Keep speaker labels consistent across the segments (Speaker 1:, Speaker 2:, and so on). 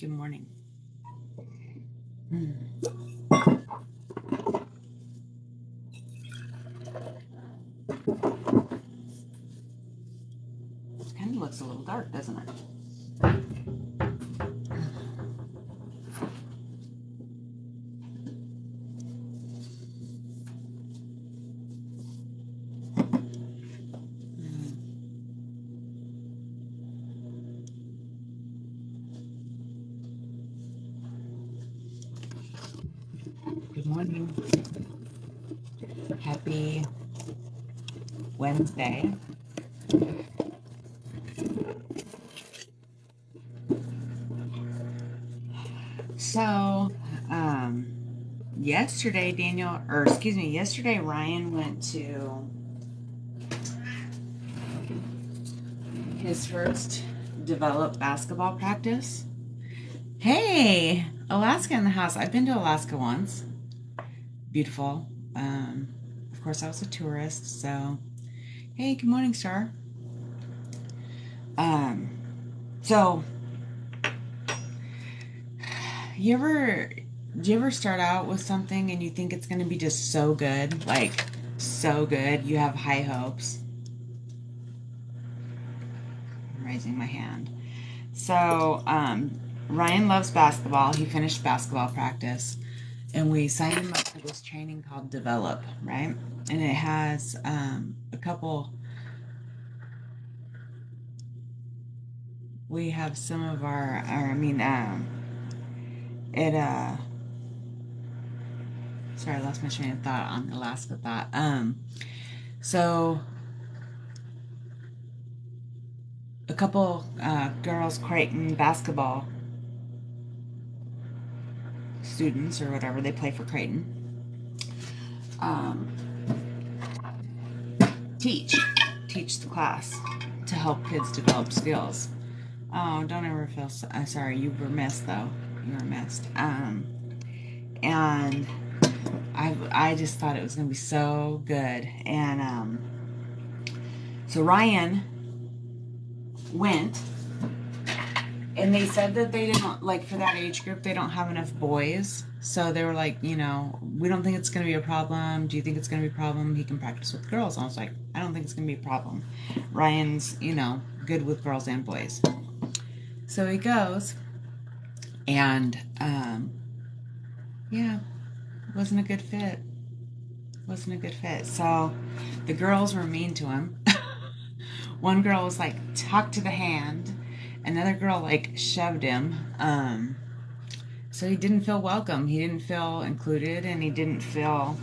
Speaker 1: Good morning. Mm. It kind of looks a little dark, doesn't it? Good morning. Happy Wednesday. So, yesterday, yesterday, Ryan went to his first developed basketball practice. Hey, Alaska in the house. I've been to Alaska once. Beautiful. Of course, I was a tourist, so hey, good morning, Star. So you ever do you ever start out with something and you think it's going to be just so good, like so good, you have high hopes? I'm raising my hand. So Ryan loves basketball. He finished basketball practice, and we signed him up for this training called Develop, right? And it has a couple. We have some of it sorry, I lost my train of thought on the Alaska thought. So a couple girls, Creighton basketball students or whatever, they play for Creighton. Teach the class to help kids develop skills. Oh, don't ever feel sorry. You were missed, though. You were missed. And I just thought it was going to be so good. And so Ryan went, and they said that they didn't, like, for that age group, they don't have enough boys. So they were like, we don't think it's going to be a problem. Do you think it's going to be a problem? He can practice with girls. And I was like, I don't think it's going to be a problem. Ryan's, good with girls and boys. So he goes, and yeah, wasn't a good fit. So the girls were mean to him. One girl was like, talk to the hand. Another girl like shoved him. So he didn't feel welcome. He didn't feel included, and he didn't feel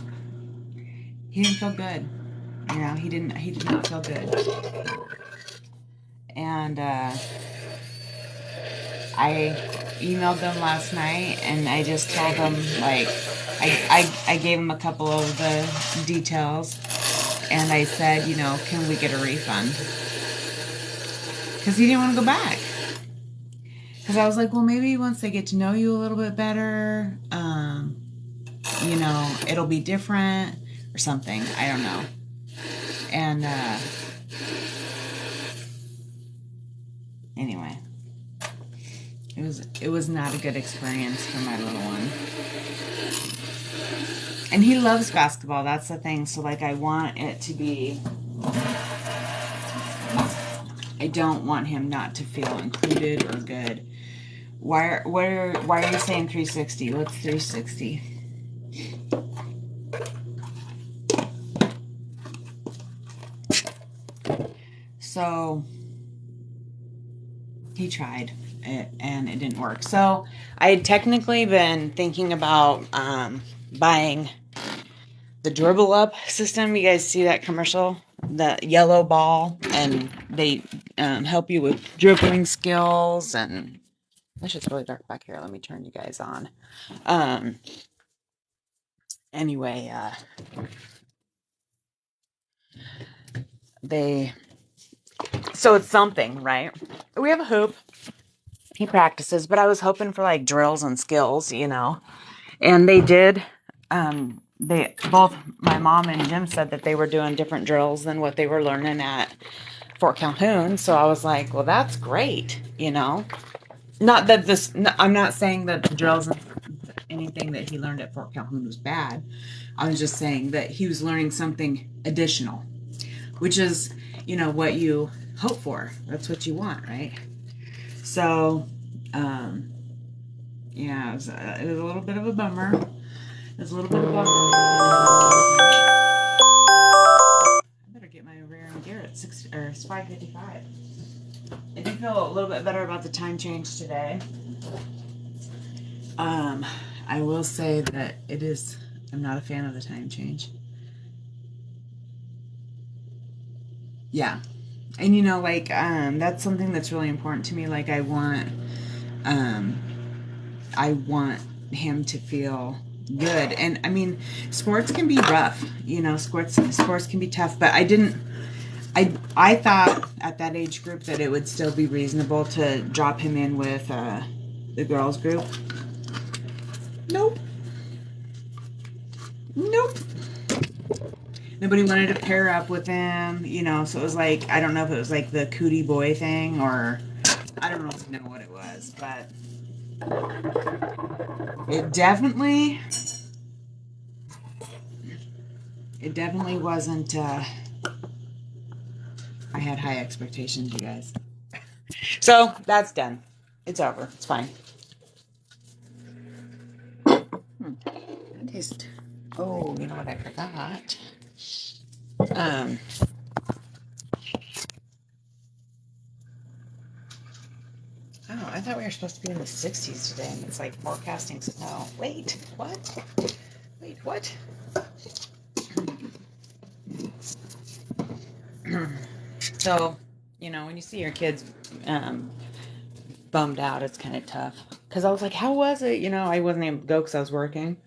Speaker 1: good. He did not feel good. And I emailed them last night, and I just told them, like, I gave them a couple of the details, and I said, can we get a refund? Because he didn't want to go back. Because I was like, well, maybe once they get to know you a little bit better, it'll be different or something. I don't know. And anyway, it was not a good experience for my little one. And he loves basketball. That's the thing. So, like, I want it to be. I don't want him not to feel included or good. Why are you saying 360? What's 360? So he tried it, and it didn't work. So I had technically been thinking about buying the Dribble Up system. You guys see that commercial? The yellow ball, and they help you with dribbling skills. And this is really dark back here. Let me turn you guys on. Anyway, so it's something, right? We have a hoop. He practices, but I was hoping for like drills and skills, and they did. They both, my mom and Jim, said that they were doing different drills than what they were learning at Fort Calhoun. So I was like, well, that's great, Not that this, I'm not saying that the drills and anything that he learned at Fort Calhoun was bad. I was just saying that he was learning something additional, which is, what you hope for. That's what you want, right? So, yeah, it was a little bit of a bummer. It was a little bit of a bummer. I better get my rear end gear at 5:55. I do feel a little bit better about the time change today. I will say that I'm not a fan of the time change. Yeah. And that's something that's really important to me. Like I want him to feel good. And I mean, sports can be rough, sports can be tough, but I thought at that age group that it would still be reasonable to drop him in with the girls group. Nope. Nobody wanted to pair up with him, so it was like, I don't know if it was like the cootie boy thing, or I don't really know what it was, but it definitely wasn't, I had high expectations, you guys. So that's done. It's over. It's fine. Oh, you know what I forgot? Oh, I thought we were supposed to be in the 60s today, and it's like forecasting snow. Wait, what? So, when you see your kids bummed out, it's kind of tough. Because I was like, how was it? I wasn't able to go because I was working.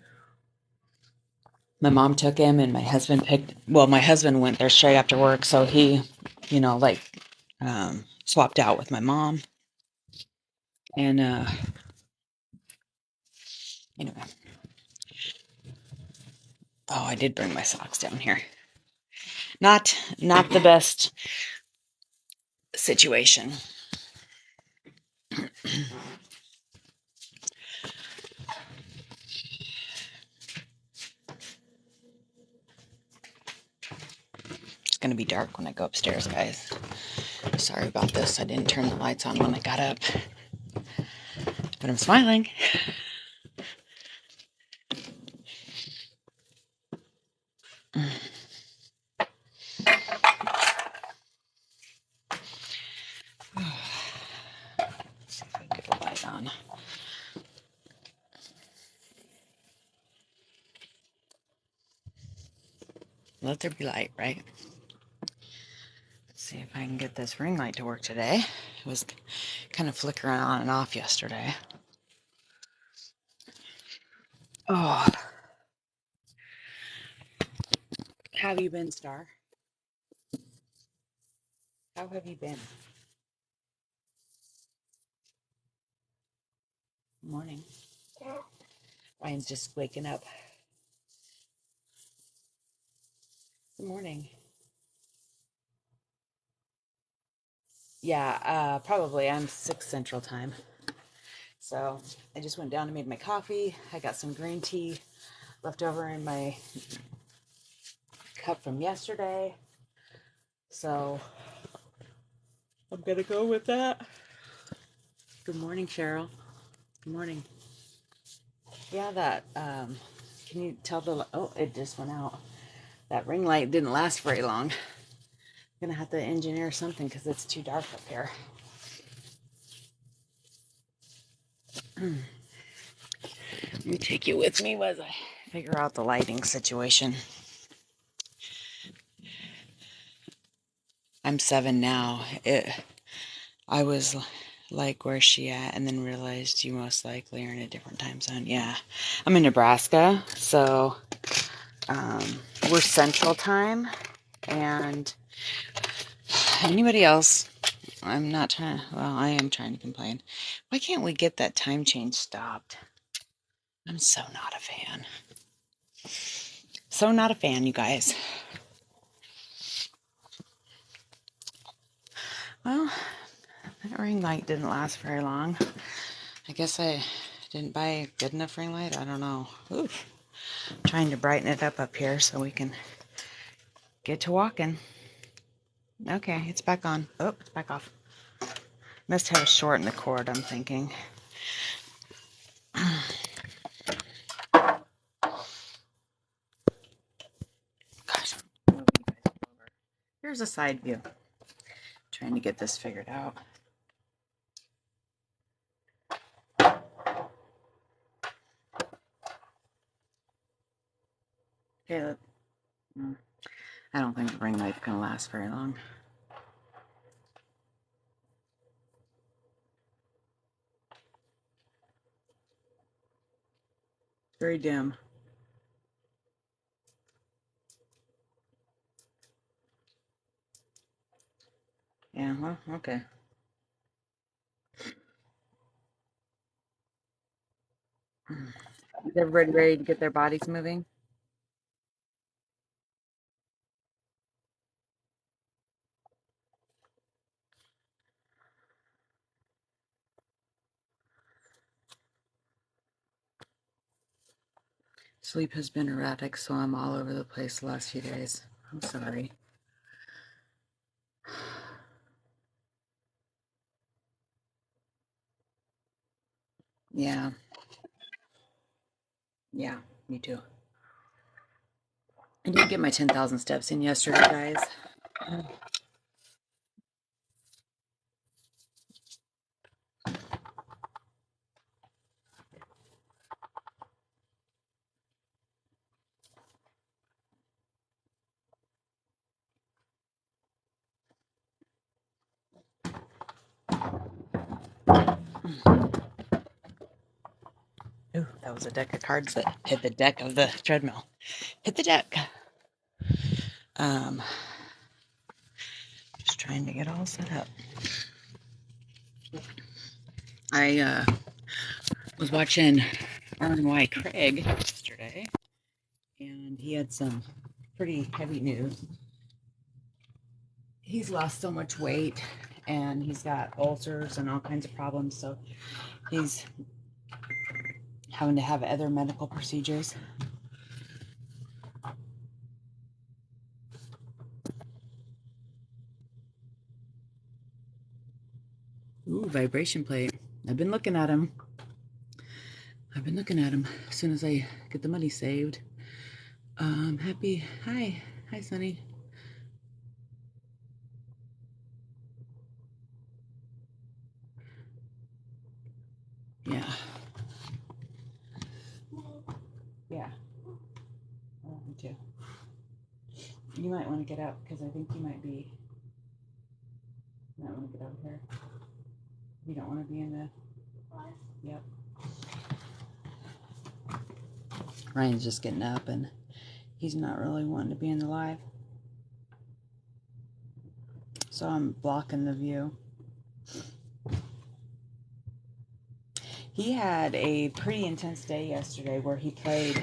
Speaker 1: My mom took him, and my husband went there straight after work, so he, swapped out with my mom. And, anyway. Oh, I did bring my socks down here. Not the best situation. It's going to be dark when I go upstairs, guys. Sorry about this. I didn't turn the lights on when I got up. But I'm smiling. See if I can get the light on. Let there be light, right? Let's see if I can get this ring light to work today. It was kind of flickering on and off yesterday. Oh. How have you been, Star? How have you been? Morning. Ryan's just waking up. Good morning. Yeah, probably. I'm 6 Central Time. So I just went down and made my coffee. I got some green tea left over in my cup from yesterday. So I'm going to go with that. Good morning, Cheryl. Good morning. Yeah, can you tell it just went out. That ring light didn't last very long. I'm going to have to engineer something because it's too dark up here. Let me take you with me as I figure out the lighting situation. I'm 7 now. I was like, where's she at? And then realized you most likely are in a different time zone. Yeah, I'm in Nebraska, so we're Central Time. And anybody else, I am trying to complain. Why can't we get that time change stopped? I'm so not a fan. So not a fan, you guys. Well, that ring light didn't last very long. I guess I didn't buy a good enough ring light. I don't know. Oof. Trying to brighten it up here so we can get to walking. Okay, it's back on. Oh, it's back off. Must have a short in the cord, I'm thinking. Gosh, I'm moving you guys over. Here's a side view. Trying to get this figured out. Okay, I don't think the ring light's gonna last very long. Very dim. Yeah, well, okay. Is everybody ready to get their bodies moving? Sleep has been erratic, so I'm all over the place the last few days. I'm sorry. Yeah. Yeah, me too. I did get my 10,000 steps in yesterday, guys. Ooh, that was a deck of cards that hit the deck of the treadmill. Hit the deck. Just trying to get all set up. I was watching R&Y Craig yesterday, and he had some pretty heavy news. He's lost so much weight, and he's got ulcers and all kinds of problems, so he's having to have other medical procedures. Ooh, vibration plate. I've been looking at him. As soon as I get the money saved. Happy. Hi, Sonny. Yeah. Yeah. I want me to. You might want to get out because I think you might want to get out here. You don't want to be in the. Yep. Ryan's just getting up and he's not really wanting to be in the live. So I'm blocking the view. He had a pretty intense day yesterday where he played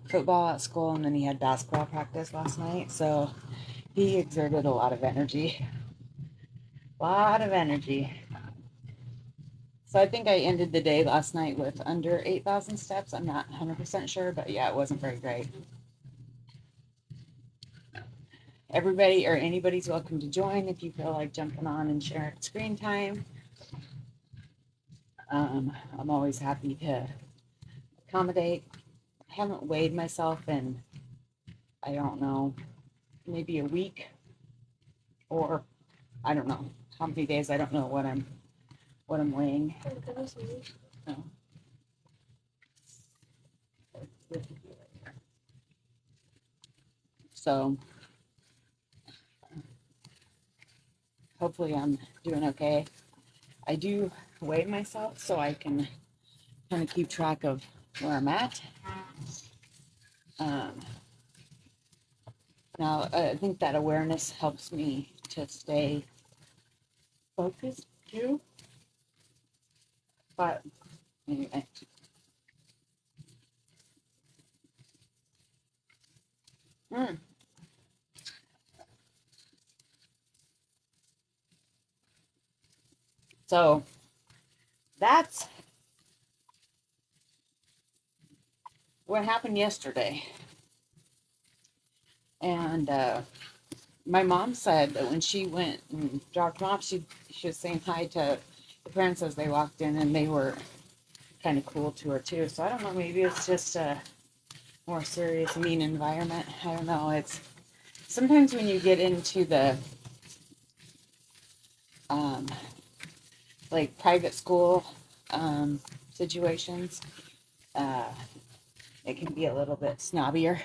Speaker 1: football at school and then he had basketball practice last night. So he exerted a lot of energy. So I think I ended the day last night with under 8,000 steps. I'm not 100% sure, but yeah, it wasn't very great. Everybody or anybody's welcome to join if you feel like jumping on and sharing screen time. I'm always happy to accommodate. I haven't weighed myself in, I don't know, maybe a week or I don't know how many days. I don't know what I'm weighing. No. So hopefully I'm doing okay. I do weigh myself so I can kind of keep track of where I'm at. Now, I think that awareness helps me to stay focused too. But anyway. So that's what happened yesterday. And my mom said that when she went and dropped them off, she was saying hi to the parents as they walked in, and they were kind of cool to her too. So I don't know, maybe it's just a more serious, mean environment. I don't know. It's sometimes when you get into the um, like private school situations, uh, it can be a little bit snobbier.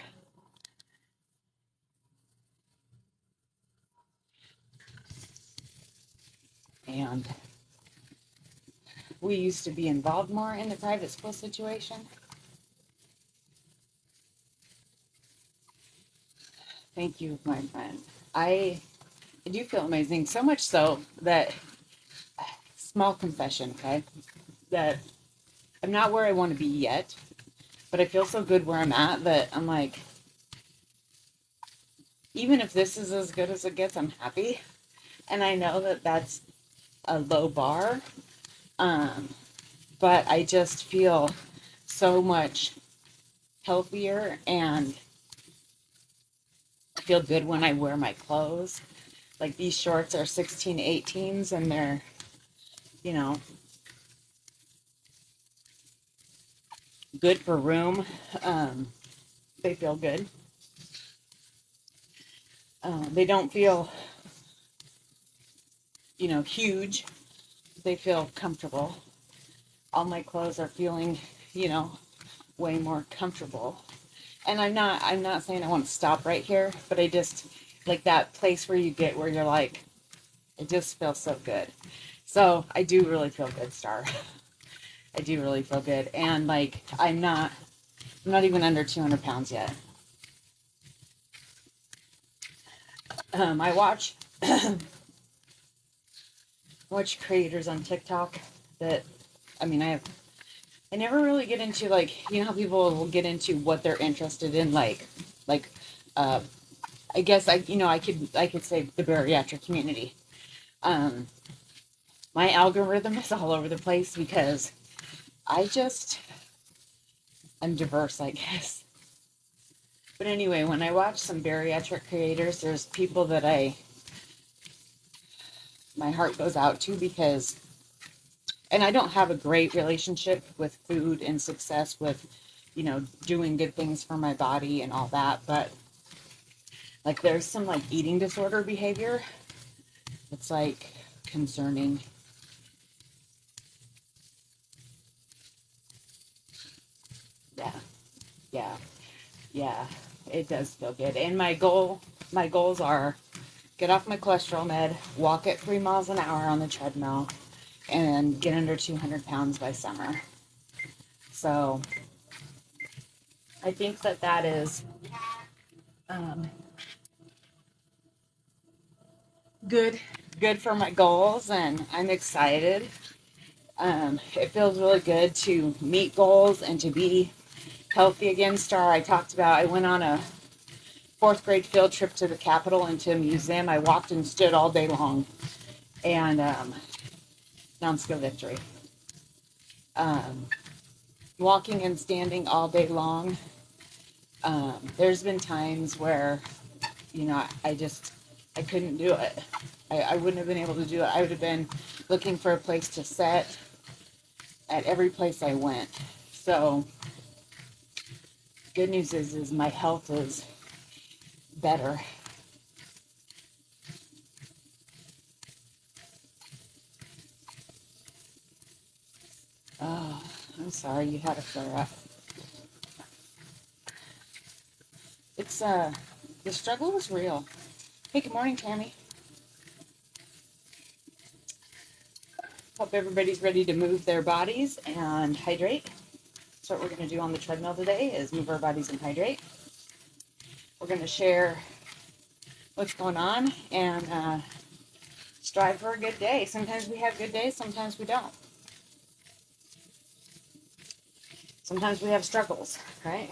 Speaker 1: And we used to be involved more in the private school situation. Thank you, my friend. I do feel amazing, so much so that, small confession, okay, that I'm not where I want to be yet, but I feel so good where I'm at that I'm like, even if this is as good as it gets, I'm happy. And I know that that's a low bar, um, but I just feel so much healthier, and I feel good when I wear my clothes. Like these shorts are 16, 18s, and they're, you know, good for room. Um, they feel good. They don't feel, huge. They feel comfortable. All my clothes are feeling, you know, way more comfortable. And I'm not saying I want to stop right here, but I just like that place where you get where you're like, it just feels so good. So I do really feel good, Star. I do really feel good. And like I'm not even under 200 pounds yet. I watch creators on TikTok that, I mean, I never really get into, like, how people will get into what they're interested in, like uh I guess I could say the bariatric community. Um my algorithm is all over the place because I just am diverse, I guess. But anyway, when I watch some bariatric creators, there's people that my heart goes out to because, and I don't have a great relationship with food and success with, doing good things for my body and all that, but like there's some like eating disorder behavior. It's like concerning. Yeah, yeah, yeah. It does feel good. And my goals are get off my cholesterol med, walk at 3 miles an hour on the treadmill, and get under 200 pounds by summer. So I think that is um, good, good for my goals, and I'm excited. It feels really good to meet goals and to be healthy again. Star, I talked about, I went on a fourth grade field trip to the Capitol and to a museum. I walked and stood all day long, and non-skill victory. Um, Walking and standing all day long. There's been times where, I couldn't do it. I wouldn't have been able to do it. I would have been looking for a place to sit at every place I went. So good news is my health is better. Oh, I'm sorry you had a flare up. It's the struggle is real. Hey, good morning, Tammy. Hope everybody's ready to move their bodies and hydrate. So what we're going to do on the treadmill today is move our bodies and hydrate. We're going to share what's going on and strive for a good day. Sometimes we have good days, sometimes we don't. Sometimes we have struggles, right?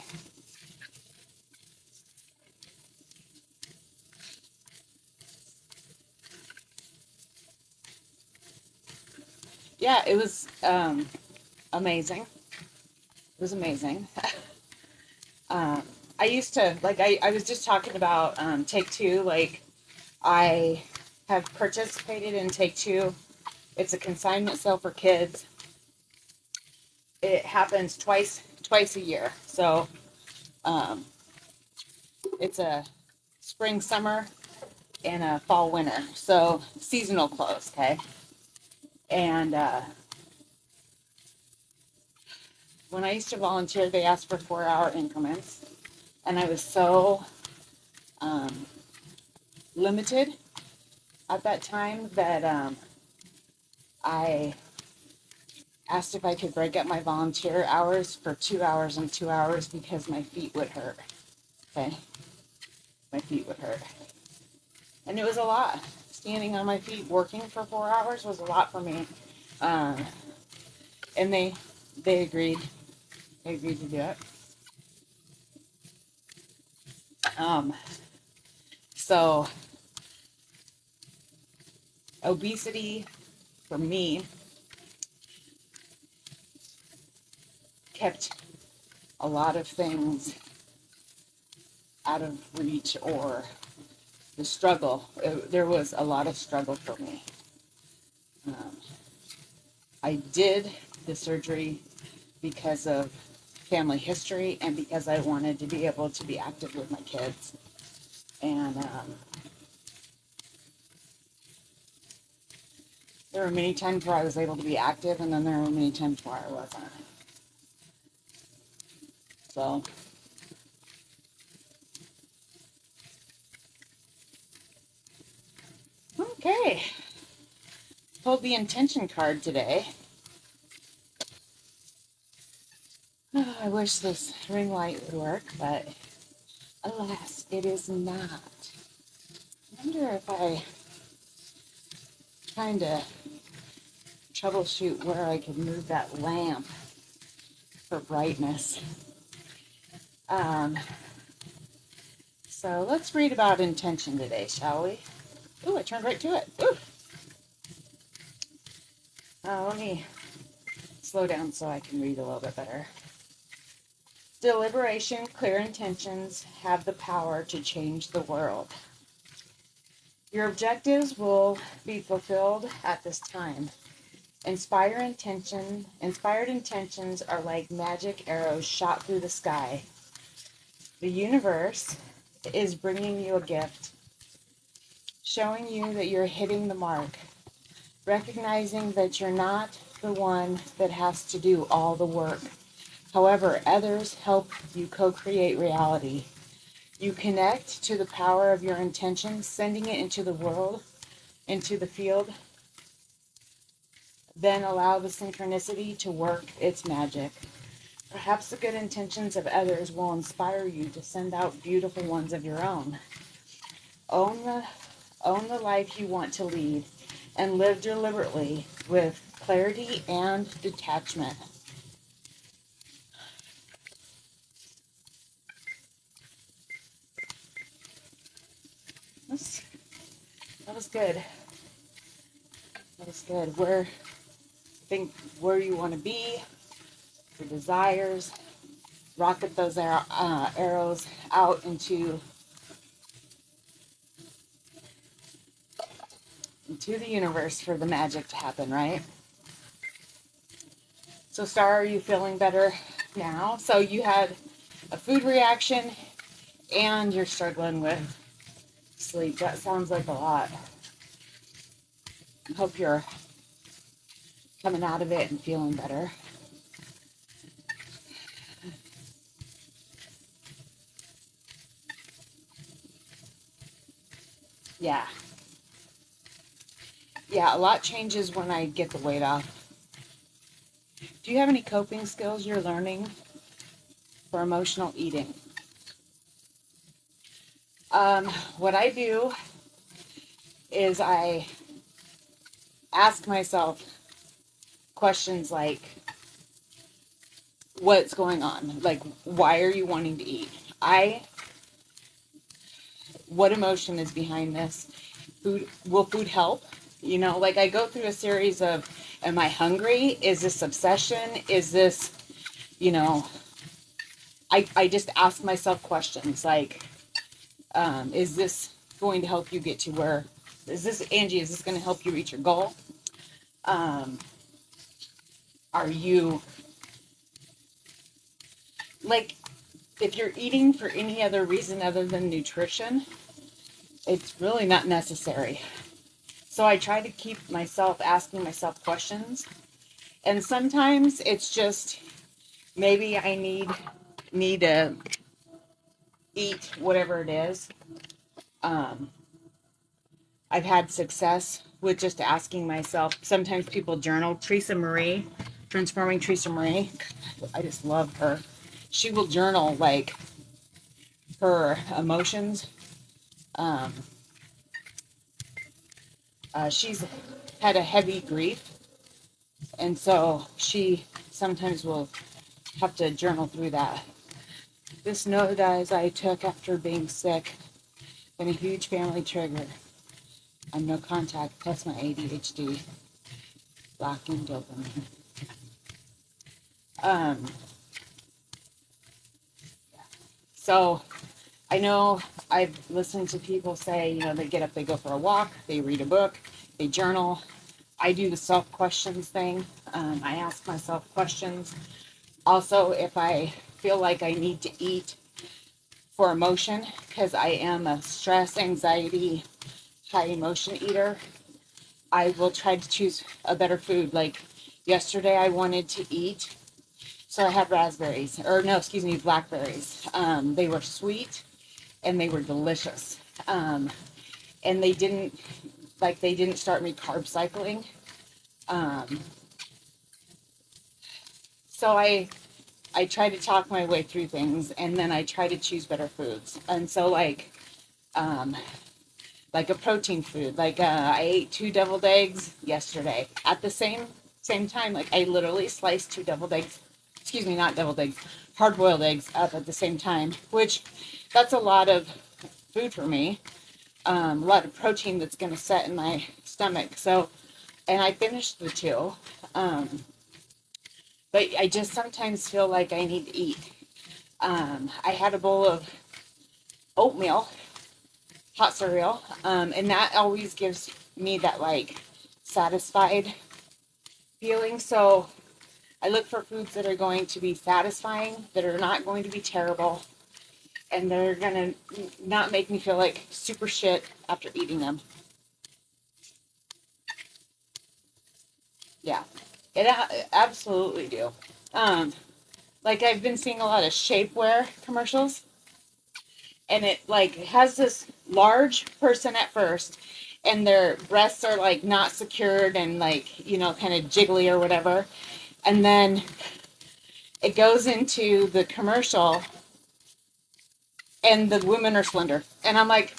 Speaker 1: yeah, it was amazing. It was amazing. um, I used to, like, I was just talking about Take Two. Like, I have participated in Take Two. It's a consignment sale for kids. It happens twice a year. So um, it's a spring, summer, and a fall, winter. So seasonal clothes, okay? And when I used to volunteer, they asked for 4-hour increments. And I was so um, limited at that time that I asked if I could break up my volunteer hours for 2 hours and 2 hours because my feet would hurt. Okay? My feet would hurt. And it was a lot. Standing on my feet working for 4 hours was a lot for me. Um, and they agreed. They agreed to do it. Um, so obesity for me kept a lot of things out of reach, or the struggle. There was a lot of struggle for me. Um, I did the surgery because of family history and because I wanted to be able to be active with my kids. And there were many times where I was able to be active, and then there were many times where I wasn't. So, okay. Pulled the intention card today. Oh, I wish this ring light would work, but alas, it is not. I wonder if I trying to troubleshoot where I could move that lamp for brightness. Um, so let's read about intention today, shall we? Ooh, I turned right to it. Ooh. Let me slow down so I can read a little bit better. Deliberation, clear intentions have the power to change the world. Your objectives will be fulfilled at this time. Inspired intentions are like magic arrows shot through the sky. The universe is bringing you a gift, showing you that you're hitting the mark, recognizing that you're not the one that has to do all the work. However, others help you co-create reality. You connect to the power of your intention, sending it into the world, into the field. Then allow the synchronicity to work its magic. Perhaps the good intentions of others will inspire you to send out beautiful ones of your own. Own the life you want to lead, and live deliberately with clarity and detachment. That was good. That was good. Think where you want to be, your desires. Rocket those arrows out into the universe for the magic to happen, right? So, Star, are you feeling better now? So you had a food reaction and you're struggling with sleep. That sounds like a lot. I hope you're coming out of it and feeling better. Yeah. Yeah, a lot changes when I get the weight off. Do you have any coping skills you're learning for emotional eating? What I do is I ask myself questions like, what's going on? Like, why are you wanting to eat? What emotion is behind this? Will food help? You know, like I go through a series of, am I hungry? Is this obsession? Is this, you know, I just ask myself questions like, is this going to help you get to where, Angie, is this going to help you reach your goal? Um, are you, like, if you're eating for any other reason other than nutrition, it's really not necessary. So I try to keep myself asking myself questions. And sometimes it's just, maybe I need to eat whatever it is. Um, I've had success with just asking myself. Sometimes people journal. Transforming Teresa Marie, I just love her. She will journal like her emotions. Um, she's had a heavy grief, and so she sometimes will have to journal through that. This note as I took after being sick, been a huge family trigger. I'm no contact plus my ADHD, lacking dopamine. Um, so I know I've listened to people say, you know, they get up, they go for a walk, they read a book, they journal. I do the self questions thing. I ask myself questions. Also, if I feel like I need to eat for emotion, because I am a stress, anxiety, high emotion eater, I will try to choose a better food. Like yesterday, I wanted to eat, so I had raspberries, or no, excuse me, blackberries. They were sweet and they were delicious. And they didn't start me carb cycling. Um, so I try to talk my way through things, and then I try to choose better foods. And so um, like a protein food. I ate 2 deviled eggs yesterday at the same time. Like I literally sliced 2 deviled eggs. Excuse me, not deviled eggs, hard boiled eggs up at the same time. Which that's a lot of food for me. A lot of protein that's going to set in my stomach. So, and I finished the two. But I just sometimes feel like I need to eat. I had a bowl of oatmeal, hot cereal, and that always gives me that like satisfied feeling. So I look for foods that are going to be satisfying, that are not going to be terrible, and they're going to not make me feel like super shit after eating them. Yeah, it absolutely do. Um, like I've been seeing a lot of shapewear commercials, and it like has this large person at first, and their breasts are like not secured and like, you know, kind of jiggly or whatever, and then it goes into the commercial and the women are slender, and I'm like,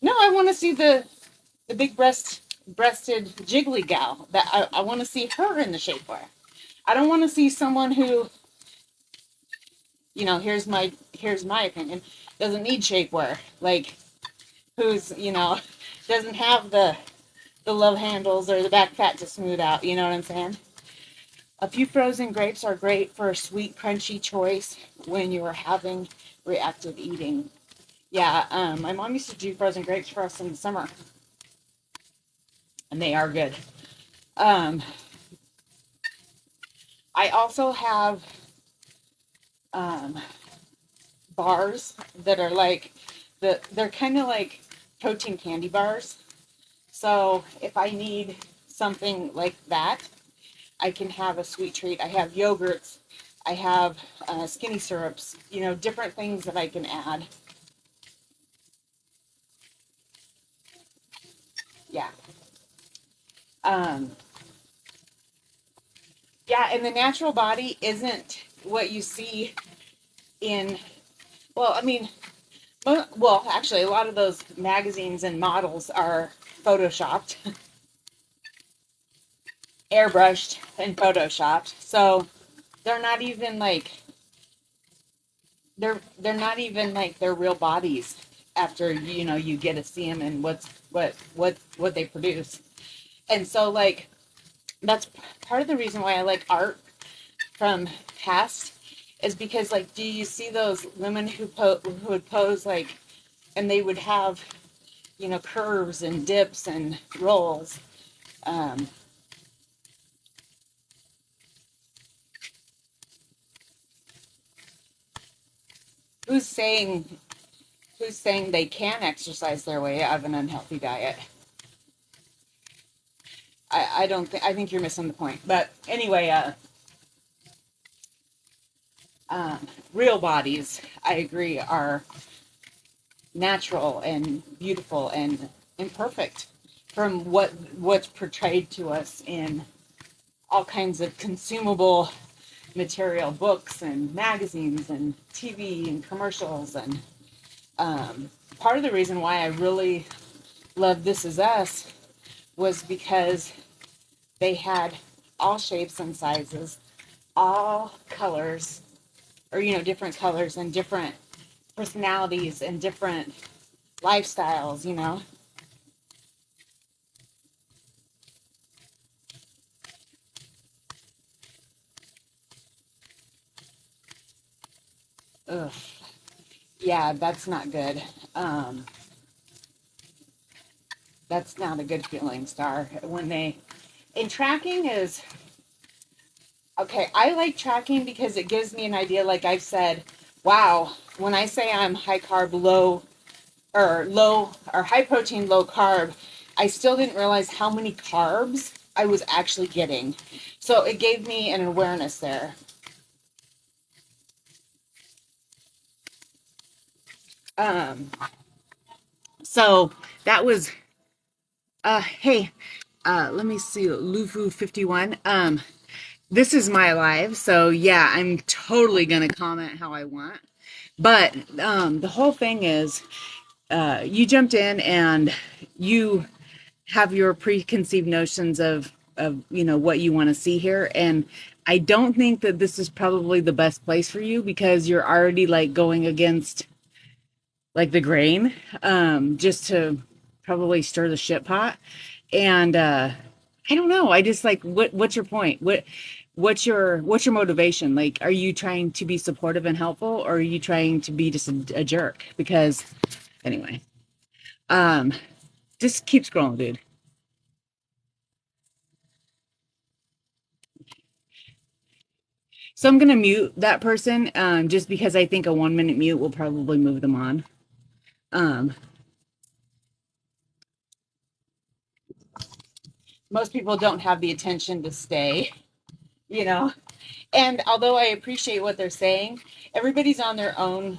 Speaker 1: no, I want to see the big breasted jiggly gal. That I want to see her in the shapewear. I don't want to see someone who, you know, here's my opinion, doesn't need shapewear, like who's, you know, doesn't have the love handles or the back fat to smooth out, you know what I'm saying? A few frozen grapes are great for a sweet, crunchy choice when you are having reactive eating. Yeah, my mom used to do frozen grapes for us in the summer, and they are good. Um, I also have um, bars that are like they're kind of like protein candy bars. So if I need something like that, I can have a sweet treat. I have yogurts. I have skinny syrups. You know, different things that I can add. Yeah. Um, yeah, and the natural body isn't what you see in. Well, I mean, well, actually, a lot of those magazines and models are photoshopped, airbrushed, and photoshopped. So they're not even like they're not even like their real bodies. after you get to see them and what they produce. And so like that's part of the reason why I like art from past is because like do you see those women who would pose like and they would have curves and dips and rolls. um who's saying who's saying they can exercise their way out of an unhealthy diet? I don't think I think you're missing the point. But anyway, real bodies, I agree, are natural and beautiful and imperfect from what's portrayed to us in all kinds of consumable material, books and magazines and TV and commercials. And part of the reason why I really love This Is Us was because they had all shapes and sizes, all colors, or different colors and different personalities and different lifestyles. Ugh. Yeah, that's not good. Um, that's not a good feeling, Star. When they and tracking is okay. I like tracking because it gives me an idea. Like I've said, wow. When I say I'm high carb, low or high protein, low carb, I still didn't realize how many carbs I was actually getting. So it gave me an awareness there. Um, so that was hey, let me see, Lufu51. This is my live, so yeah, I'm totally gonna comment how I want. But the whole thing is, you jumped in and you have your preconceived notions of what you want to see here, and I don't think that this is probably the best place for you because you're already like going against like the grain, just to probably stir the shit pot. And I don't know. I just like what's your point? What's your motivation? Like, are you trying to be supportive and helpful, or are you trying to be just a jerk? Because anyway, um, just keep scrolling, dude. So I'm gonna mute that person, just because I think a 1 minute mute will probably move them on. Um, Most people don't have the attention to stay, you know. And although I appreciate what they're saying, everybody's on their own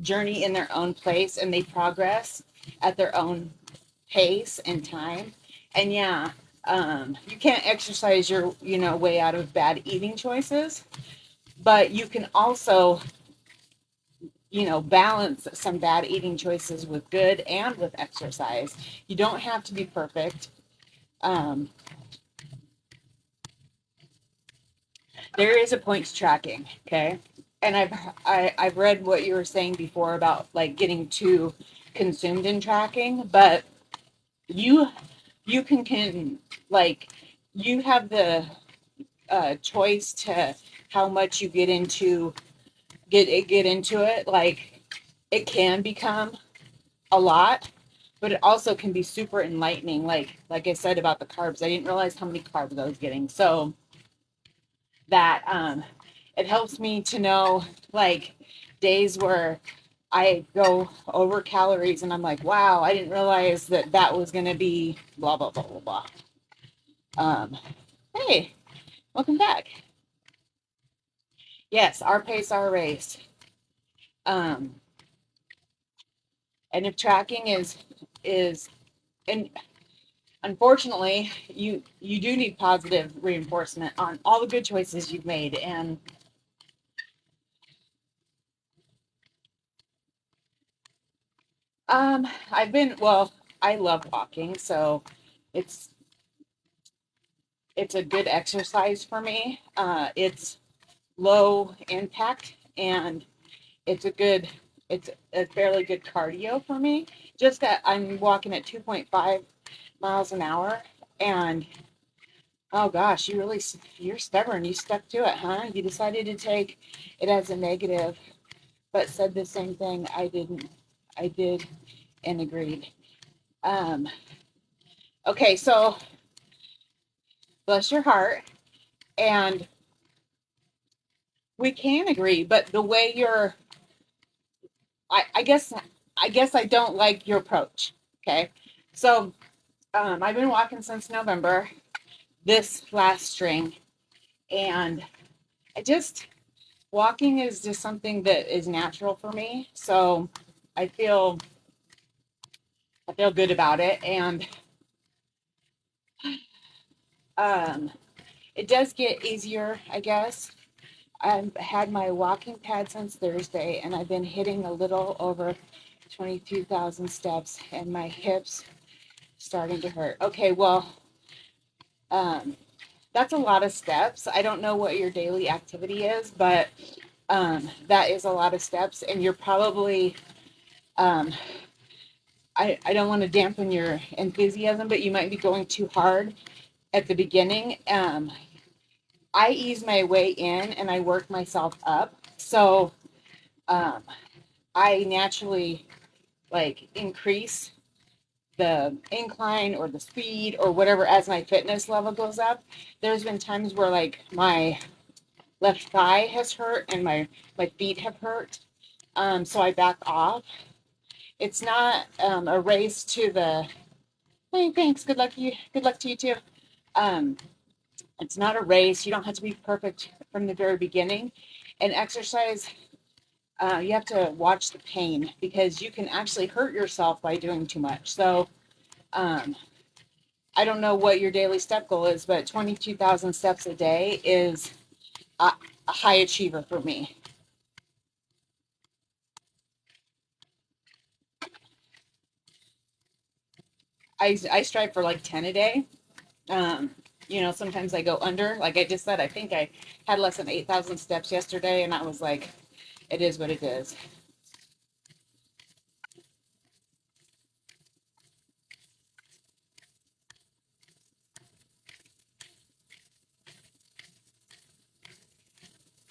Speaker 1: journey in their own place and they progress at their own pace and time. And yeah, you can't exercise your, way out of bad eating choices, but you can also, balance some bad eating choices with good and with exercise. You don't have to be perfect. Um, there is a point to tracking, okay? And I've read what you were saying before about like getting too consumed in tracking, but you you can like you have the choice to how much you get into it. Like it can become a lot, but it also can be super enlightening. Like I said about the carbs, I didn't realize how many carbs I was getting. So that it helps me to know like days where I go over calories and I'm like, wow, I didn't realize that that was going to be blah, blah, blah, blah, blah. Um, hey, welcome back. Yes, our pace, our race. Um, and if tracking is, and unfortunately, you do need positive reinforcement on all the good choices you've made. And I've been well. I love walking, so it's it's a good exercise for me. It's low impact and it's a good It's a fairly good cardio for me. Just that I'm walking at 2.5 miles an hour, and oh gosh, you're stubborn. You stuck to it, huh? You decided to take it as a negative, but said the same thing I didn't. I did and agreed. Um, okay, so bless your heart, and we can agree, but the way I guess I don't like your approach. Okay, so I've been walking since November, this last string, and I just walking is just something that is natural for me. So I feel I feel good about it, and um, it does get easier, I guess. I've had my walking pad since Thursday, and I've been hitting a little over 22,000 steps, and my hips starting to hurt. Okay, well, um, that's a lot of steps. I don't know what your daily activity is, but that is a lot of steps, and you're probably um, I don't want to dampen your enthusiasm, but you might be going too hard at the beginning. I ease my way in and I work myself up. So um, I naturally like increase the incline or the speed or whatever as my fitness level goes up. There's been times where like my left thigh has hurt and my feet have hurt. So I back off. It's not a race to the hey, thanks. Good luck to you. Good luck to you too. Um, it's not a race. You don't have to be perfect from the very beginning. And exercise, you have to watch the pain because you can actually hurt yourself by doing too much. So um, I don't know what your daily step goal is, but 22,000 steps a day is a high achiever for me. I strive for like 10 a day. Um, sometimes I go under. Like I just said, I think I had less than 8,000 steps yesterday, and I was like, it is what it is.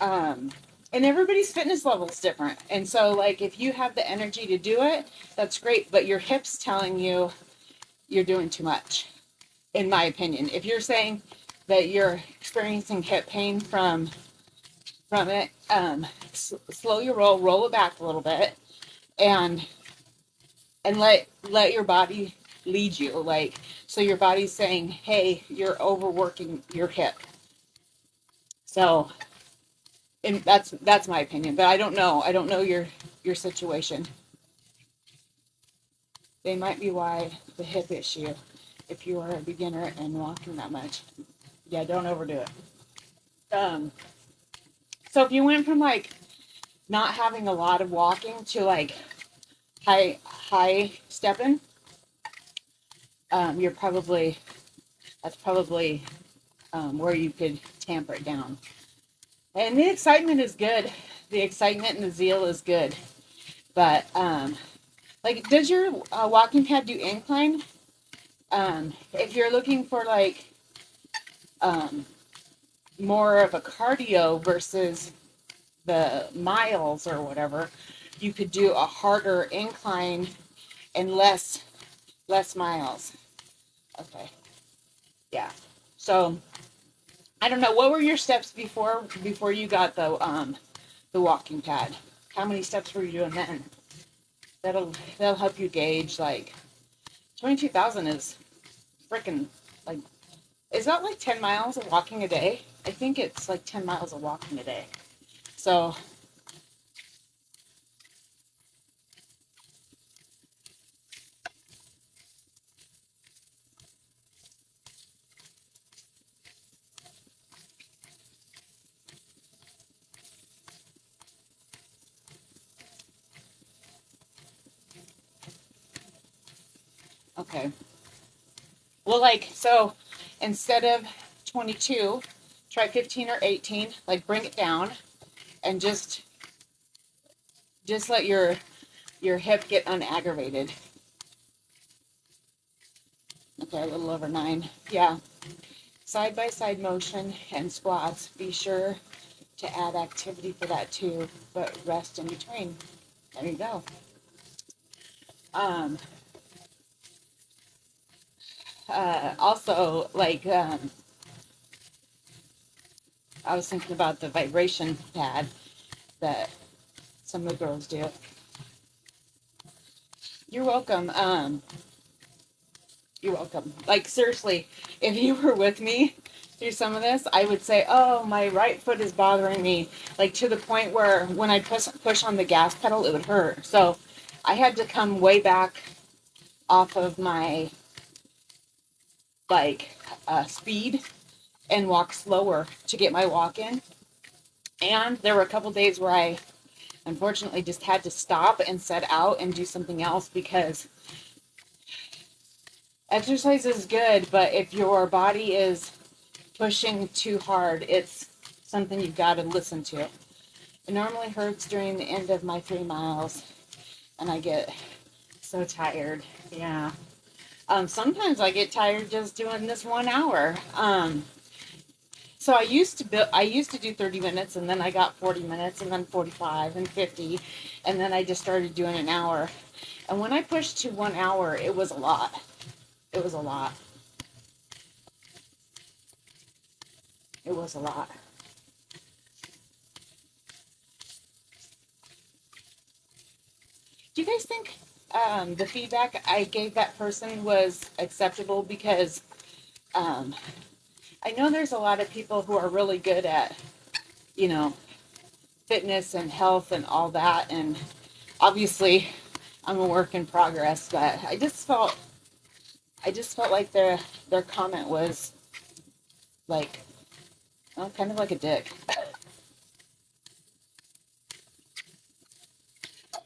Speaker 1: Um, and everybody's fitness level is different. And so, like, if you have the energy to do it, that's great. But your hips telling you you're doing too much, in my opinion. If you're saying that you're experiencing hip pain from it, slow your roll it back a little bit, and let your body lead you. Like, so your body's saying, "Hey, you're overworking your hip." So, and that's my opinion. But I don't know. I don't know your situation. They might be why the hip issue if you are a beginner and walking that much. Yeah, don't overdo it. Um, so if you went from like not having a lot of walking to like high stepping, you're probably that's probably where you could tamper it down. And the excitement is good. The excitement and the zeal is good. But like, does your walking pad do incline? If you're looking for like um, more of a cardio versus the miles or whatever, you could do a harder incline and less miles. Okay, yeah. So I don't know. What were your steps before you got the walking pad? How many steps were you doing then? That'll help you gauge like 22,000 is freaking like is that like 10 miles of walking a day? I think it's like 10 miles of walking a day. So okay. Well, like, so instead of 22, try 15 or 18, like bring it down and just Just let your hip get unaggravated. Okay, a little over 9. Yeah. Side by side motion and squats. Be sure to add activity for that too, but rest in between. There you go. Um, also, like, I was thinking about the vibration pad that some of the girls do. You're welcome. You're welcome. Like, seriously, if you were with me through some of this, I would say, oh, my right foot is bothering me, like to the point where when I push on the gas pedal, it would hurt. So I had to come way back off of my like speed and walk slower to get my walk in. And there were a couple days where I unfortunately just had to stop and set out and do something else because exercise is good, but if your body is pushing too hard, it's something you've got to listen to. It normally hurts during the end of my 3 miles, and I get so tired. Yeah. Sometimes I get tired just doing this 1 hour. So I used to do 30 minutes, and then I got 40 minutes, and then 45 and 50, and then I just started doing an hour. And when I pushed to 1 hour, it was a lot. It was a lot. It was a lot. Do you guys think the feedback I gave that person was acceptable? Because um, I know there's a lot of people who are really good at, you know, fitness and health and all that. And obviously, I'm a work in progress, but I just felt like their comment was like, well, kind of like a dick.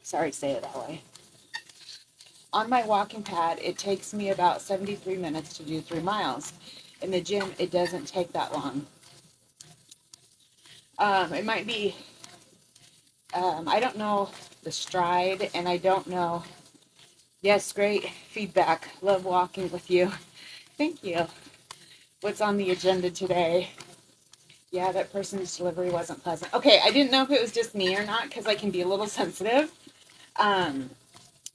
Speaker 1: Sorry to say it that way. On my walking pad, it takes me about 73 minutes to do 3 miles. In the gym, it doesn't take that long. It might be, I don't know the stride, and I don't know. Yes, great feedback. Love walking with you. Thank you. What's on the agenda today? Yeah, that person's delivery wasn't pleasant. Okay, I didn't know if it was just me or not because I can be a little sensitive. Um,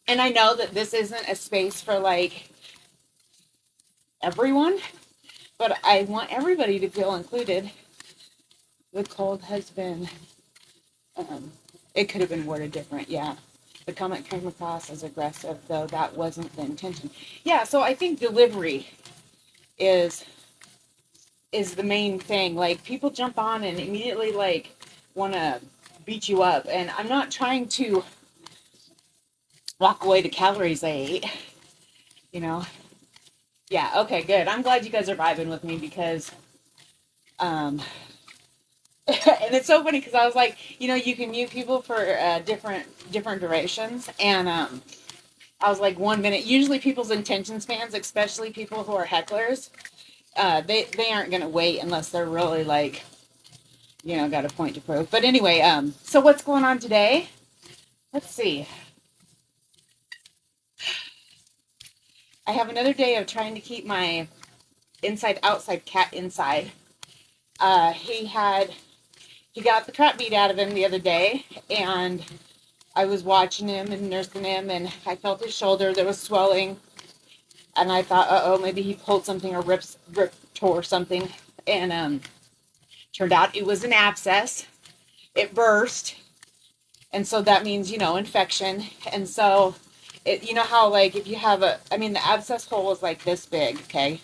Speaker 1: and I know that this isn't a space for like everyone, but I want everybody to feel included. The cold has been, um, it could have been worded different, yeah. The comment came across as aggressive, though that wasn't the intention. Yeah, so I think delivery is the main thing. Like, people jump on and immediately like want to beat you up, and I'm not trying to walk away the calories I ate, you know. Yeah, okay, good. I'm glad you guys are vibing with me because um and it's so funny because I was like, you know, you can mute people for different durations, and I was like 1 minute. Usually people's attention spans, especially people who are hecklers, they aren't gonna wait unless they're really like, you know, got a point to prove. But anyway, so what's going on today? Let's see. I have another day of trying to keep my inside outside cat inside. He got the crap beat out of him the other day, and I was watching him and nursing him, and I felt his shoulder. There was swelling, and I thought, uh-oh, maybe he pulled something or tore something. And turned out it was an abscess. It burst, and so that means, you know, infection. And so it, you know how like if you have I mean, the abscess hole is like this big, okay?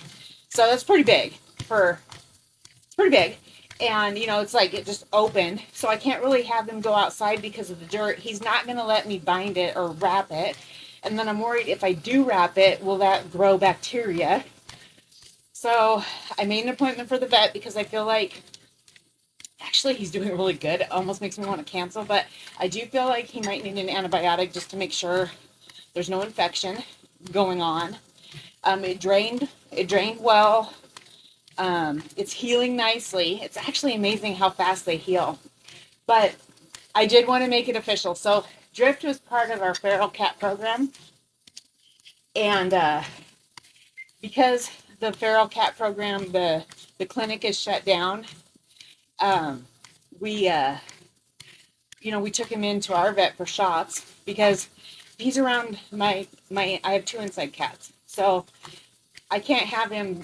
Speaker 1: So that's pretty big it's pretty big. And, you know, it's like it just opened. So I can't really have him go outside because of the dirt. He's not going to let me bind it or wrap it. And then I'm worried if I do wrap it, will that grow bacteria? So I made an appointment for the vet because I feel like actually he's doing really good. It almost makes me want to cancel, but I do feel like he might need an antibiotic just to make sure there's no infection going on. It drained well. It's healing nicely. It's actually amazing how fast they heal. But I did want to make it official. So Drift was part of our feral cat program, and because the feral cat program, the clinic is shut down, um, we we took him into our vet for shots because he's around my I have two inside cats, so I can't have him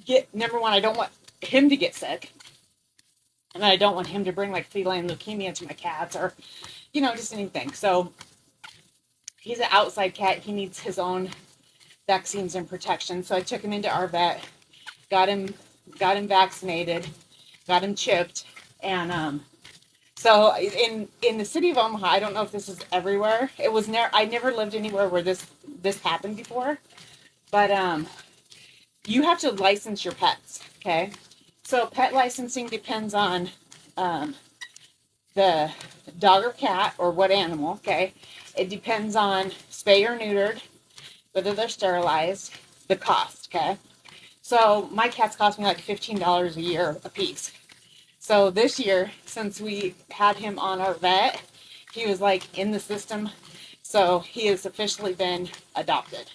Speaker 1: get, number one, I don't want him to get sick, and I don't want him to bring like feline leukemia to my cats or just anything. So he's an outside cat. He needs his own vaccines and protection. So I took him into our vet, got him vaccinated, got him chipped, and so in the city of Omaha, I don't know if this is everywhere. It was I never lived anywhere where this happened before, but you have to license your pets. Okay, so pet licensing depends on the dog or cat or what animal. Okay, it depends on spay or neutered, whether they're sterilized, the cost. Okay, so my cats cost me like $15 a year a piece. So this year, since we had him on our vet, he was like in the system. So he has officially been adopted.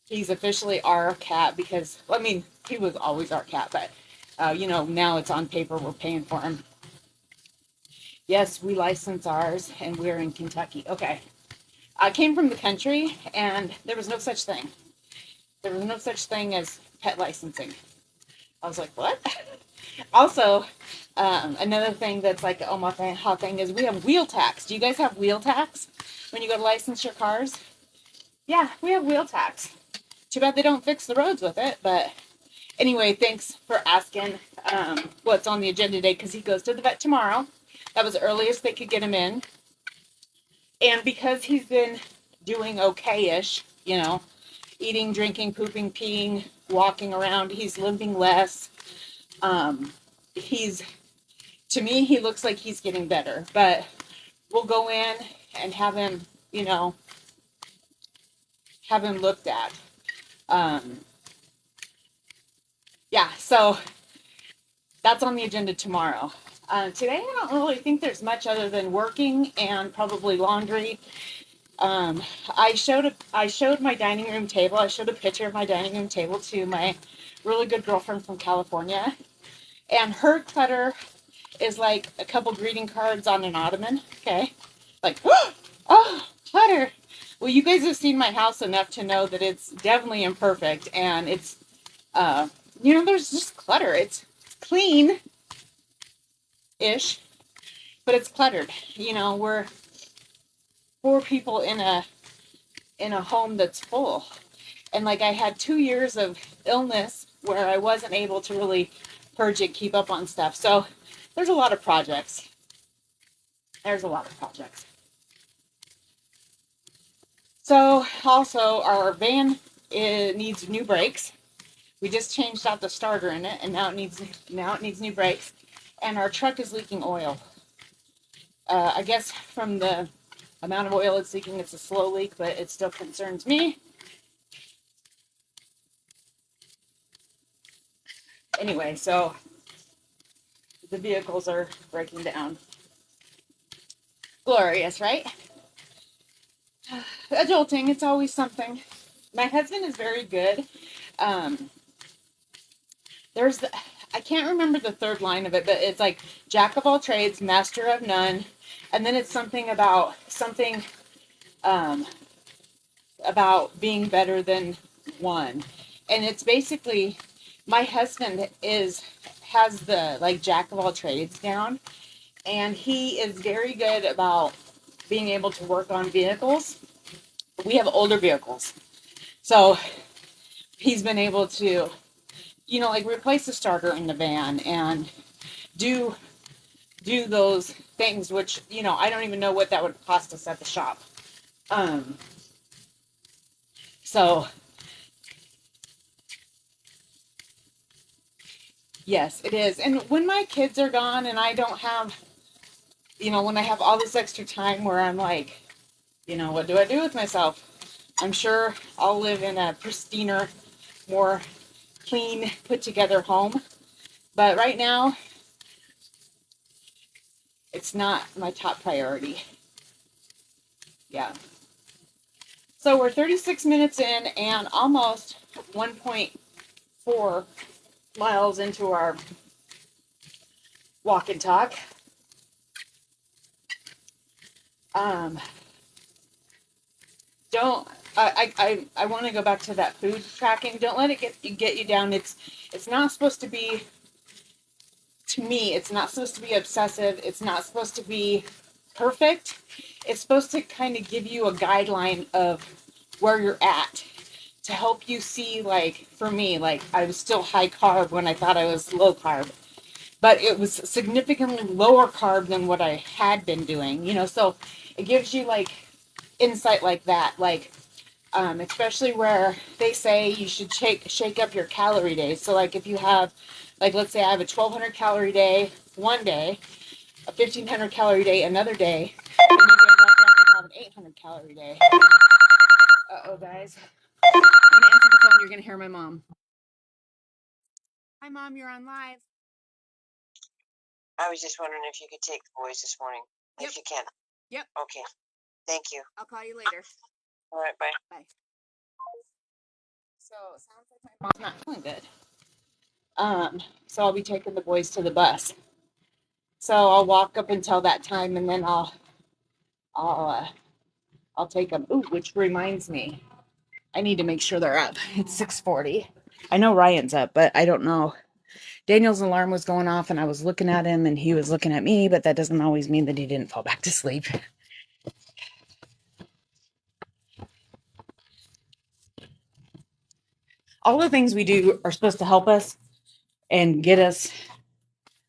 Speaker 1: He's officially our cat because, I mean, he was always our cat, but now it's on paper, we're paying for him. Yes, we license ours and we're in Kentucky. Okay. I came from the country and there was no such thing. There was no such thing as pet licensing. I was like, what? Also, another thing that's like an Omaha thing is we have wheel tax. Do you guys have wheel tax when you go to license your cars? Yeah, we have wheel tax. Too bad they don't fix the roads with it. But anyway, thanks for asking what's on the agenda today, because he goes to the vet tomorrow. That was the earliest they could get him in. And because he's been doing okay-ish, eating, drinking, pooping, peeing, walking around, he's limping less. To me, he looks like he's getting better, but we'll go in and have him looked at. Yeah, so that's on the agenda tomorrow. Today, I don't really think there's much other than working and probably laundry. I showed my dining room table. I showed a picture of my dining room table to my really good girlfriend from California, and her clutter is like a couple greeting cards on an ottoman. Okay, like oh, clutter. Well, you guys have seen my house enough to know that it's definitely imperfect, and it's there's just clutter. It's clean ish, but it's cluttered. We're four people in a home that's full. And like I had 2 years of illness where I wasn't able to really purge it, keep up on stuff. So there's a lot of projects. So also our van needs new brakes. We just changed out the starter in it, and now it needs new brakes. And our truck is leaking oil. I guess from the amount of oil it's leaking, it's a slow leak, but it still concerns me. Anyway, so the vehicles are breaking down. Glorious, right? Adulting, it's always something. My husband is very good. I can't remember the third line of it, but it's like jack of all trades, master of none, and then it's something about being better than one, and it's basically my husband has the like jack of all trades down, and he is very good about being able to work on vehicles. We have older vehicles, so he's been able to like replace the starter in the van and do those things, which I don't even know what that would cost us at the shop. So yes, it is. And when my kids are gone and I don't have, when I have all this extra time where I'm like, what do I do with myself? I'm sure I'll live in a pristiner, more clean, put together home. But right now, it's not my top priority. Yeah. So we're 36 minutes in and almost 1.4 miles into our walk and talk. Don't I want to go back to that food tracking. Don't let it get you down. It's not supposed to be, to me, it's not supposed to be obsessive. It's not supposed to be perfect. It's supposed to kind of give you a guideline of where you're at to help you see, like, for me, like, I was still high carb when I thought I was low carb, but it was significantly lower carb than what I had been doing, so it gives you like insight like that, like, especially where they say you should shake up your calorie days. So like if you have, like, let's say I have a 1,200 calorie day one day, a 1,500 calorie day another day, and maybe I drop down and have an 800 calorie day. Uh-oh, guys. I'm going to answer the phone. You're going to hear my mom. Hi, Mom. You're on live.
Speaker 2: I was just wondering if you could take the boys this morning. Yep. If you can.
Speaker 1: Yep.
Speaker 2: Okay. Thank you.
Speaker 1: I'll call you later.
Speaker 2: All right, bye.
Speaker 1: Bye. So it sounds like my mom's not feeling good. So I'll be taking the boys to the bus. So I'll walk up until that time, and then I'll take them. Ooh, which reminds me, I need to make sure they're up. It's 6:40. I know Ryan's up, but I don't know. Daniel's alarm was going off, and I was looking at him, and he was looking at me, but that doesn't always mean that he didn't fall back to sleep. All the things we do are supposed to help us and get us.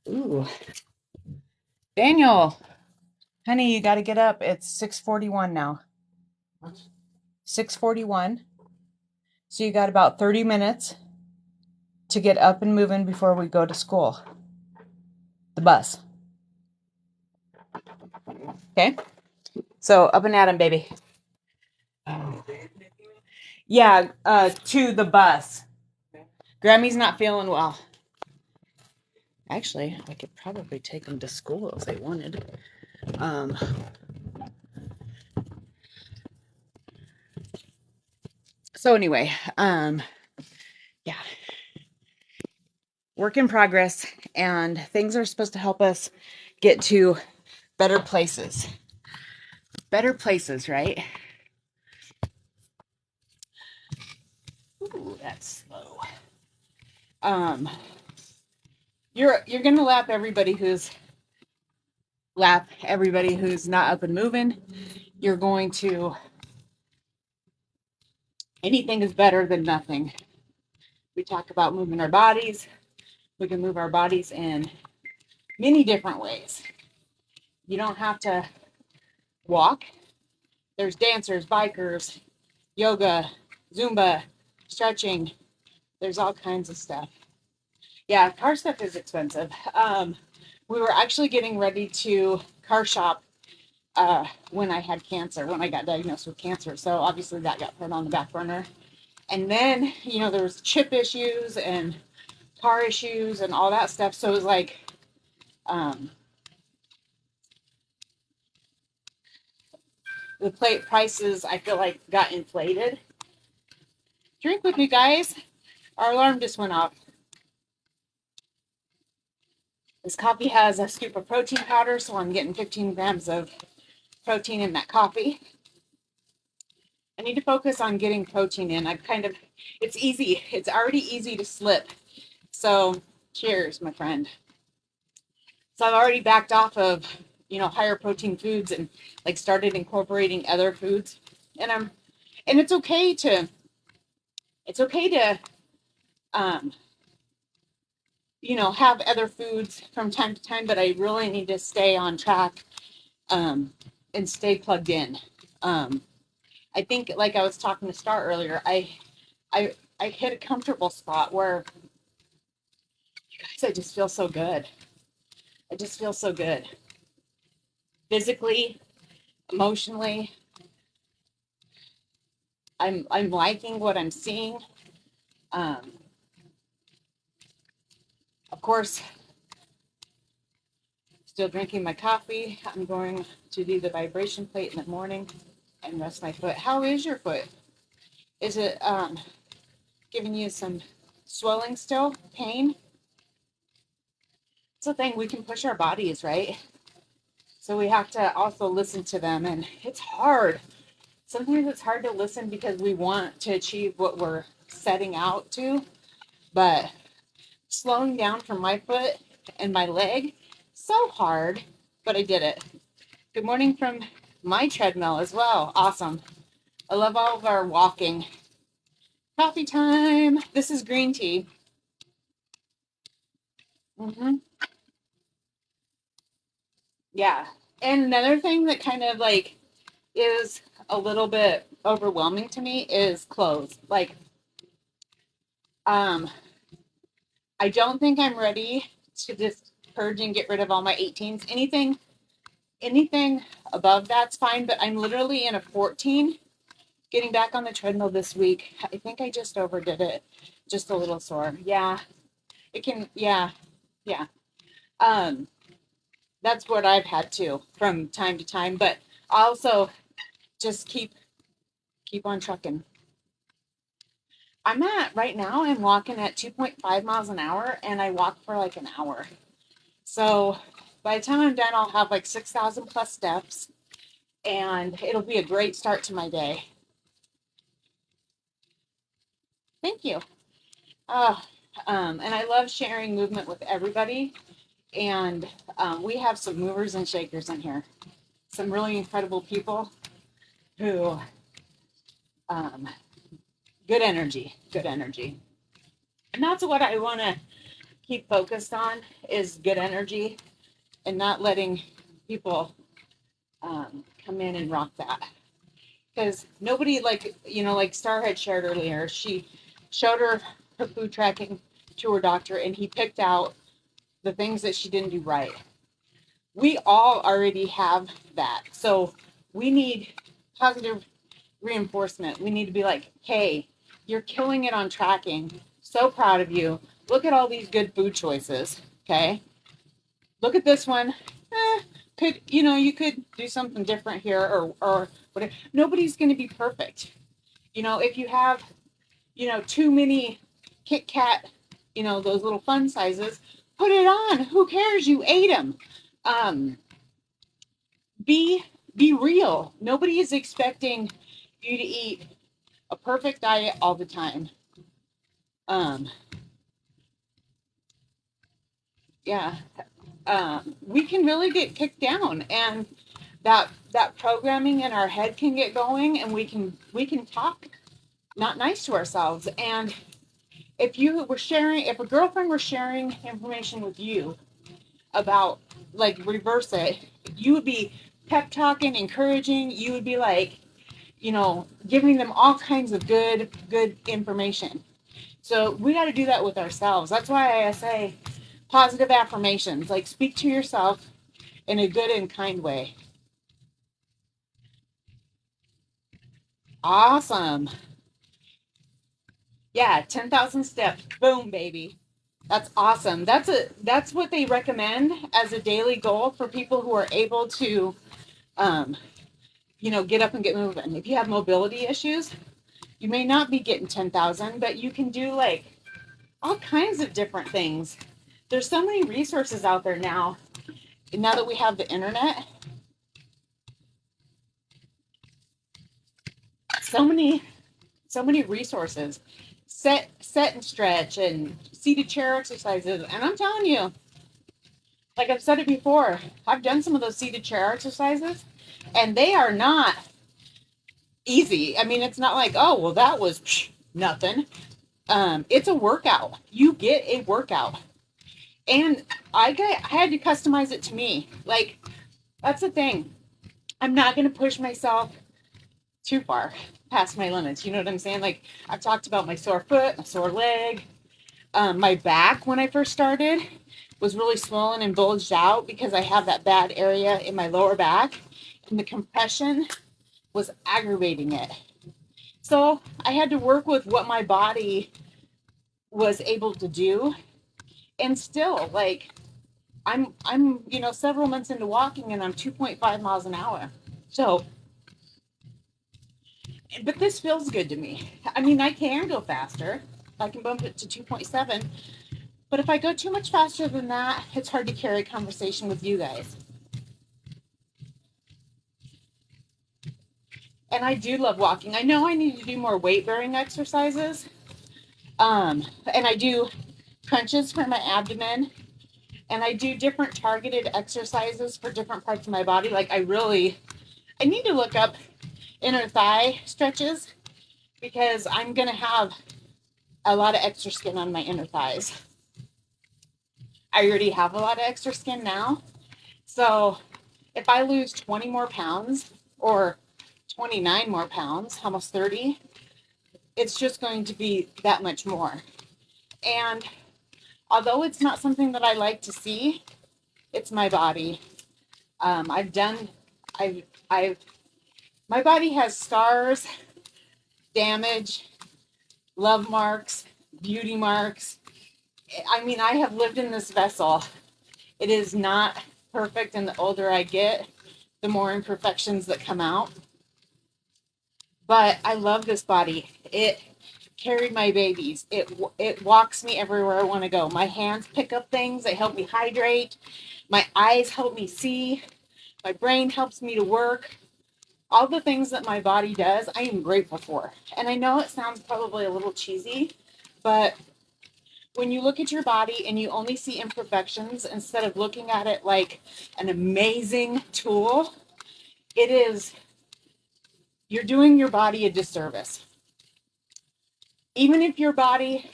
Speaker 1: Ooh, Daniel, honey, you got to get up. It's 6:41 now. 6:41. So you got about 30 minutes to get up and moving before we go to school. The bus. Okay? So up and at 'em, baby. Yeah, to the bus. Grammy's not feeling well. Actually, I could probably take them to school if they wanted. So anyway, yeah. Work in progress, and things are supposed to help us get to better places. Better places, right? Ooh, that's slow. You're gonna lap everybody who's not up and moving. You're going to, anything is better than nothing. We talk about moving our bodies. We can move our bodies in many different ways. You don't have to walk. There's dancers, bikers, yoga, Zumba, stretching. There's all kinds of stuff. Yeah, car stuff is expensive. We were actually getting ready to car shop when I had cancer, when I got diagnosed with cancer. So obviously that got put on the back burner. And then, there was chip issues and car issues and all that stuff. So it was like, the plate prices, I feel like, got inflated. Drink with me, guys. Our alarm just went off. This coffee has a scoop of protein powder, so I'm getting 15 grams of protein in that coffee. I need to focus on getting protein in. It's easy. It's already easy to slip. So cheers, my friend. So I've already backed off of, higher protein foods and like started incorporating other foods. And it's okay to, um, have other foods from time to time, but I really need to stay on track, and stay plugged in. I think, like I was talking to Star earlier, I hit a comfortable spot where, you guys, I just feel so good. I just feel so good. Physically, emotionally, I'm liking what I'm seeing. Of course, still drinking my coffee. I'm going to do the vibration plate in the morning. and rest my foot. How is your foot? Is it giving you some swelling still? Pain? It's a thing. We can push our bodies, right? So we have to also listen to them. And it's hard. Sometimes it's hard to listen because we want to achieve what we're setting out to. But slowing down from my foot and my leg, so hard. But I did it. Good morning from my treadmill as well. Awesome. I love all of our walking. Coffee time. This is green tea. Mm-hmm. Yeah. And another thing that kind of like is a little bit overwhelming to me is clothes. Like, um, I don't think I'm ready to just purge and get rid of all my 18s. Anything above that's fine, but I'm literally in a 14. Getting back on the treadmill this week. I think I just overdid it. Just a little sore. Yeah. It can, yeah. Yeah. Um, that's what I've had too from time to time, but also just keep on trucking. I'm at right now, I'm walking at 2.5 miles an hour and I walk for like an hour. So by the time I'm done, I'll have like 6,000 plus steps and it'll be a great start to my day. Thank you. Uh, and I love sharing movement with everybody. And we have some movers and shakers in here. Some really incredible people who, um, good energy, good energy. And that's what I want to keep focused on is good energy and not letting people come in and rock that. Because nobody, like, like Star had shared earlier, she showed her food tracking to her doctor and he picked out the things that she didn't do right. We all already have that. So we need positive reinforcement. We need to be like, hey, you're killing it on tracking. So proud of you. Look at all these good food choices. Okay. Look at this one. You could do something different here or whatever. Nobody's going to be perfect. If you have, too many Kit Kat, those little fun sizes, put it on. Who cares? You ate them. Um, be be real. Nobody is expecting you to eat a perfect diet all the time. Um, yeah, we can really get kicked down, and that programming in our head can get going, and we can talk not nice to ourselves. And if a girlfriend were sharing information with you about like reverse it, you would be pep talking, encouraging. You would be like, giving them all kinds of good information. So we got to do that with ourselves. That's why I say positive affirmations, like speak to yourself in a good and kind way. Awesome. Yeah, 10,000 steps. Boom, baby. That's awesome. That's what they recommend as a daily goal for people who are able to um, get up and get moving. If you have mobility issues, you may not be getting 10,000, but you can do like all kinds of different things. There's so many resources out there now. Now that we have the internet, so many resources. Set and stretch and seated chair exercises. And I'm telling you, like I've said it before, I've done some of those seated chair exercises and they are not easy. I mean, it's not like, oh, well, that was nothing. It's a workout. You get a workout. And I had to customize it to me. Like, that's the thing. I'm not going to push myself too far past my limits. You know what I'm saying? Like, I've talked about my sore foot, my sore leg. My back, when I first started, was really swollen and bulged out because I have that bad area in my lower back. And the compression was aggravating it. So I had to work with what my body was able to do. And still, like, I'm several months into walking and I'm 2.5 miles an hour. So
Speaker 3: But this feels good to me. I mean, I can go faster. I can bump it to 2.7. But if I go too much faster than that, it's hard to carry a conversation with you guys. And I do love walking. I know I need to do more weight bearing exercises. And I do crunches for my abdomen. And I do different targeted exercises for different parts of my body. Like I need to look up inner thigh stretches because I'm going to have a lot of extra skin on my inner thighs. I already have a lot of extra skin now. So if I lose 20 more pounds or 29 more pounds, almost 30, it's just going to be that much more. And although it's not something that I like to see, it's my body. I've done, I've, my body has scars, damage, love marks, beauty marks. I mean, I have lived in this vessel. It is not perfect, and the older I get, the more imperfections that come out. But I love this body. It carried my babies. It walks me everywhere I want to go. My hands pick up things. They help me hydrate. My eyes help me see. My brain helps me to work. All the things that my body does, I am grateful for. And I know it sounds probably a little cheesy, but when you look at your body and you only see imperfections instead of looking at it like an amazing tool, it is, you're doing your body a disservice. Even if your body,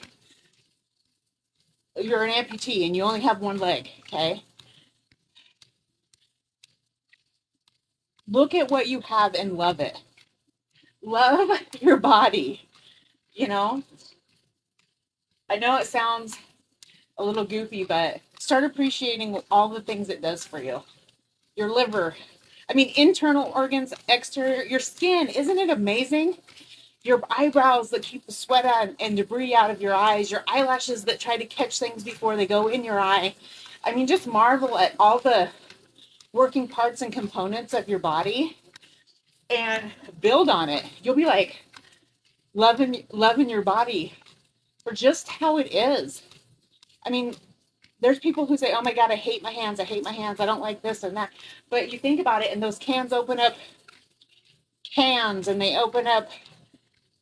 Speaker 3: you're an amputee and you only have one leg, okay? Look at what you have and love it. Love your body, you know? I know it sounds a little goofy, but start appreciating all the things it does for you. Your liver, I mean, internal organs, exterior, your skin, isn't it amazing? Your eyebrows that keep the sweat out and debris out of your eyes, your eyelashes that try to catch things before they go in your eye. I mean, just marvel at all the working parts and components of your body and build on it. You'll be like loving your body for just how it is. I mean, there's people who say, oh my God, I hate my hands. I hate my hands. I don't like this and that. But you think about it, and those cans open up cans, and they open up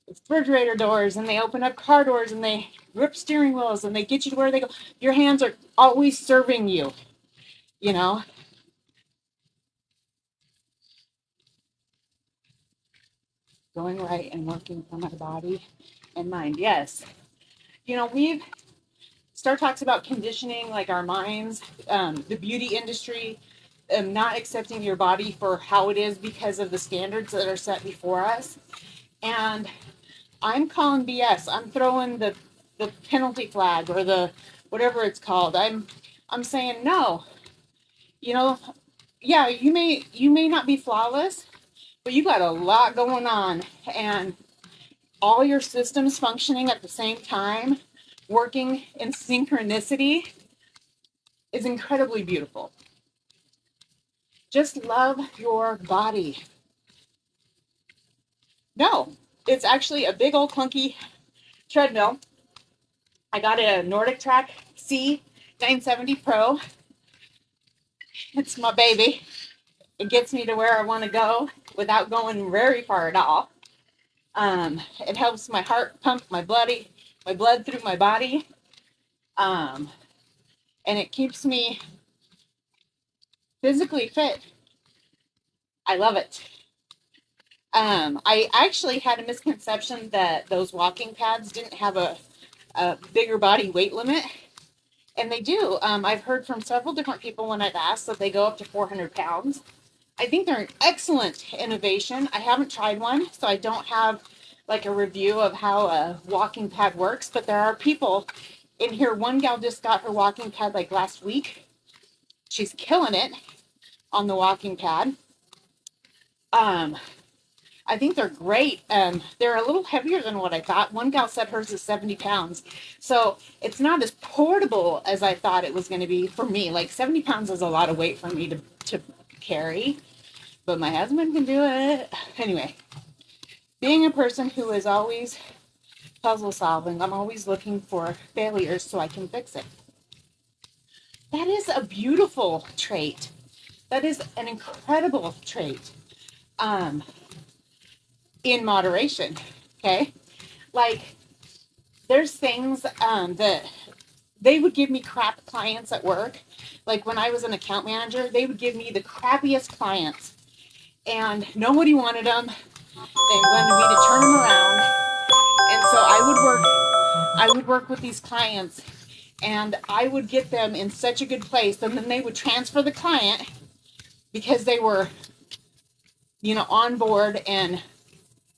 Speaker 3: refrigerator doors, and they open up car doors, and they grip steering wheels, and they get you to where they go. Your hands are always serving you, you know? Going right and working for my body and mind. Yes. You know, Star talks about conditioning, like our minds, the beauty industry, not accepting your body for how it is because of the standards that are set before us. And I'm calling BS. I'm throwing the penalty flag or the whatever it's called. I'm saying no. You know, yeah, you may not be flawless, but you got a lot going on, and all your systems functioning at the same time, working in synchronicity, is incredibly beautiful. Just love your body. No, it's actually a big old clunky treadmill. I got a Nordic Track C 970 Pro. It's my baby. It gets me to where I want to go without going very far at all. It helps my heart pump my blood through my body. And it keeps me physically fit. I love it. I actually had a misconception that those walking pads didn't have a bigger body weight limit, and they do. I've heard from several different people when I've asked that they go up to 400 pounds. I think they're an excellent innovation. I haven't tried one, so I don't have like a review of how a walking pad works, but there are people in here. One gal just got her walking pad like last week. She's killing it on the walking pad. I think they're great. They're a little heavier than what I thought. One gal said hers is 70 pounds. So it's not as portable as I thought it was going to be for me. Like 70 pounds is a lot of weight for me to carry, but my husband can do it. Anyway, being a person who is always puzzle solving, I'm always looking for failures so I can fix it. That is a beautiful trait. That is an incredible trait. In moderation, okay? Like, there's things that they would give me crap clients at work. Like when I was an account manager, they would give me the crappiest clients, and nobody wanted them. They wanted me to turn them around, and so I would work with these clients, and I would get them in such a good place, and then they would transfer the client because they were, on board. And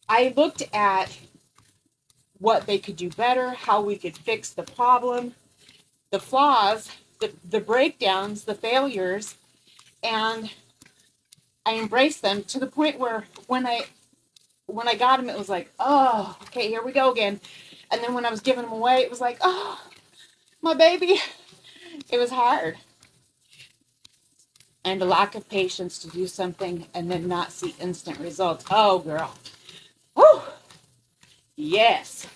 Speaker 3: I looked at what they could do better, how we could fix the problem, the flaws, the breakdowns, the failures, and I embraced them to the point where when I got them, it was like, oh, okay, here we go again. And then when I was giving them away, it was like, oh, my baby. It was hard. And a lack of patience to do something and then not see instant results. Oh, girl. Whew. Yes.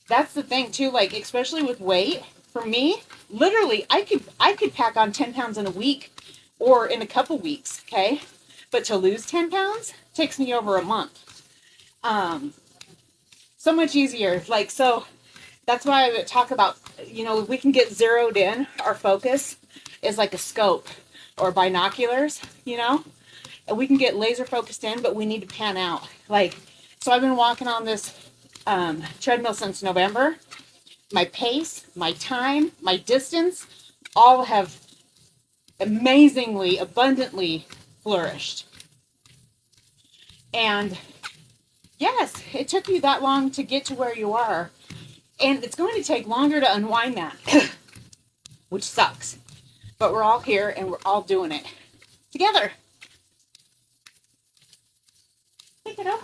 Speaker 3: That's the thing too, like, especially with weight, for me, literally, I could pack on 10 pounds in a week or in a couple weeks, okay? But to lose 10 pounds takes me over a month. So much easier. Like, so that's why I would talk about, if we can get zeroed in, our focus is like a scope or binoculars, and we can get laser focused in, but we need to pan out. Like, so I've been walking on this treadmill since November. My pace, my time, my distance, all have amazingly, abundantly flourished. And yes, it took you that long to get to where you are. And it's going to take longer to unwind that, which sucks. But we're all here and we're all doing it together. Pick it up.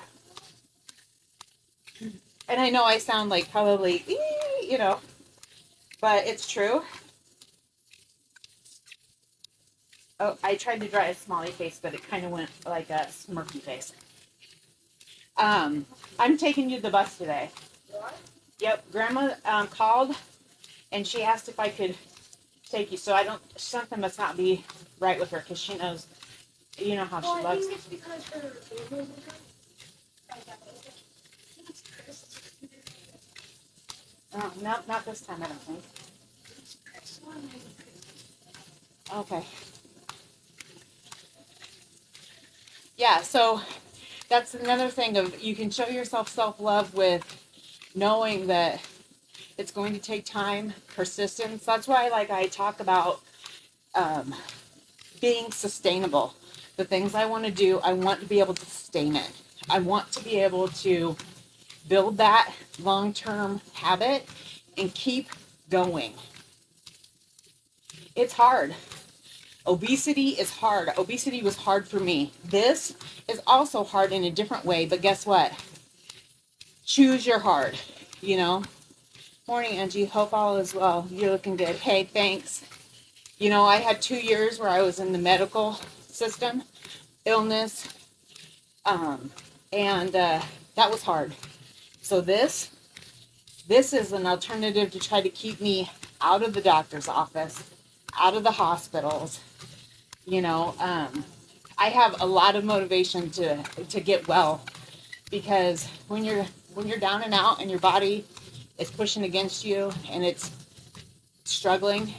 Speaker 3: And I know I sound like probably, but it's true. Oh, I tried to draw a smiley face, but it kind of went like a smirky face. I'm taking you to the bus today. Yep, Grandma called, and she asked if I could take you. So something must not be right with her, because she knows, how she loves. I think it's because her family. Oh, no, not this time, I don't think. Okay. Yeah, so that's another thing of you can show yourself self-love with knowing that it's going to take time, persistence. That's why, I talk about being sustainable. The things I want to do, I want to be able to sustain it. I want to be able to build that long-term habit and keep going. It's hard. Obesity is hard. Obesity was hard for me. This is also hard in a different way, but guess what? Choose your hard, Morning, Angie. Hope all is well. You're looking good. Hey, thanks. I had 2 years where I was in the medical system, illness, and that was hard. So this is an alternative to try to keep me out of the doctor's office, out of the hospitals. I have a lot of motivation to get well, because when you're down and out and your body is pushing against you and it's struggling